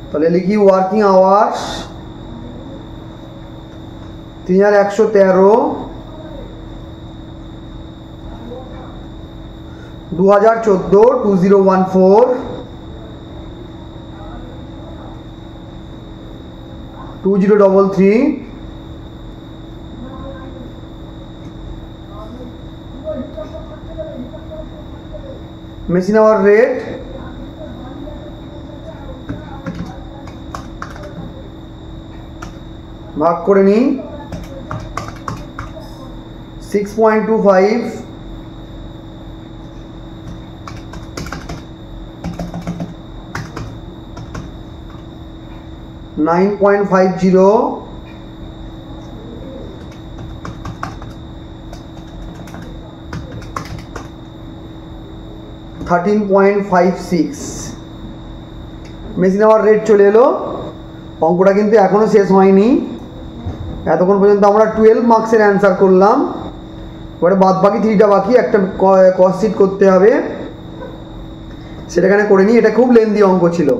তাহলে লিখি working hours 3113, 2014 2014 2033 machine hour rate ভাগ করে নিই 6.25 9.50 13.56 মেশিন আওয়ার রেট চলে এলো। অঙ্কটা কিন্তু এখনো শেষ হয়নি, এতক্ষণ পর্যন্ত আমরা 12 মার্কসের অ্যান্সার করলাম। এবারে বাদ বাকি 3টা বাকি, একটা কস্ট শিট করতে হবে, সেটা এখানে করে নিই। এটা খুব লেন্দি অঙ্ক ছিল।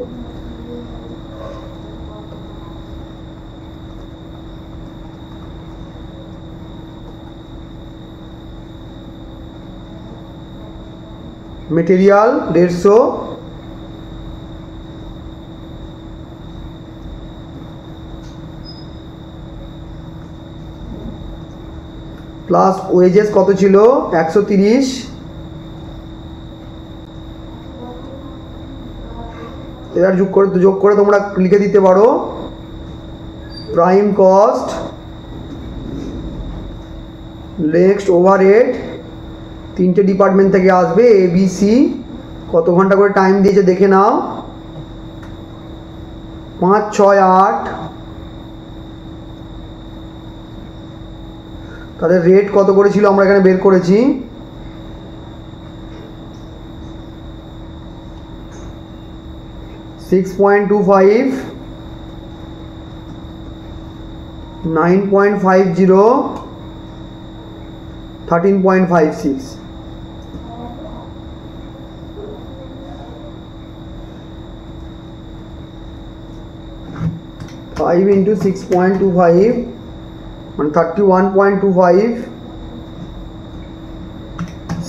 মেটেরিয়াল 150, প্লাস ওয়েজেস কত ছিল 130, এবার যোগ করে তোমরা লিখে দিতে পারো প্রাইম কস্ট নেক্সট ওভারহেড, তিনটে ডিপার্টমেন্ট থেকে আসবে, ABC কত ঘন্টা করে টাইম দিয়েছে দেখে নাও, 5, 6, 8। তাদের রেট কত করেছিল আমরা এখানে বের করেছি, 6.25, 9.50, 13.56। फाइव इंटू 6.25 মানে 31.25,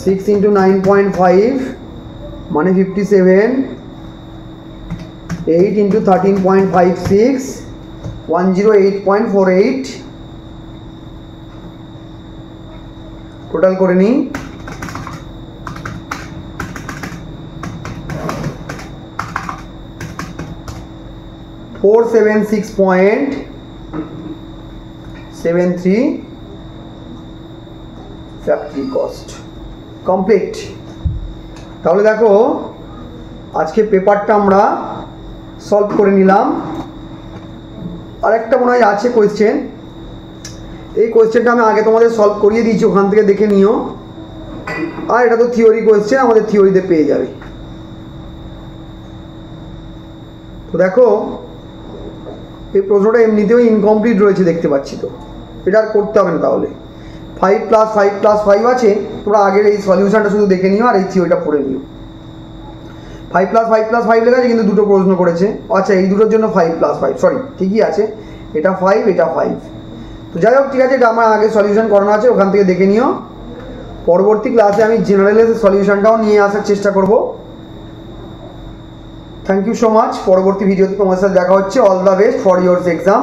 6 इंटू 9.5 মানে 57, 8 इंटू 13.56 108.48। টোটাল করে নিই, 476.73 ফ্যাক্টরি কস্ট কমপ্লিট। তাহলে দেখো আজকে পেপারটা আমরা সলভ করে নিলাম। আরেকটা মনে হয় আছে কোয়েশ্চেন, এই কোয়েশ্চেনটা আমি আগে তোমাদের সলভ করিয়ে দিয়েছি, ওখান থেকে দেখে নিও। আর এটা তো থিওরি কোয়েশ্চেন, আমাদের থিওরিতে পেয়ে যাবে। তো দেখো এই প্রশ্নটা এমনিতেও ইনকমপ্লিট রয়েছে দেখতে পাচ্ছি, তো এটা আর করতে হবে না। তাহলে 5 + 5 + 5 আছে, তোমরা আগের এই সলিউশনটা শুধু দেখে নিও আর এই থিওরিটা পড়ে নিও। 5 + 5 + 5 লেখা আছে, কিন্তু দুটো প্রশ্ন করেছে। আচ্ছা এই দুটোর জন্য 5 + 5, সরি ঠিকই আছে, এটা 5 এটা 5। তো যাই হোক ঠিক আছে, এটা আমার আগে সলিউশন করানো আছে, ওখান থেকে দেখে নিও। পরবর্তী ক্লাসে আমি জেনারেলের সলিউশনটাও নিয়ে আসার চেষ্টা করব। Thank you so much. পরবর্তী ভিডিওতে তোমার সাথে দেখা হচ্ছে। All the best for your exam.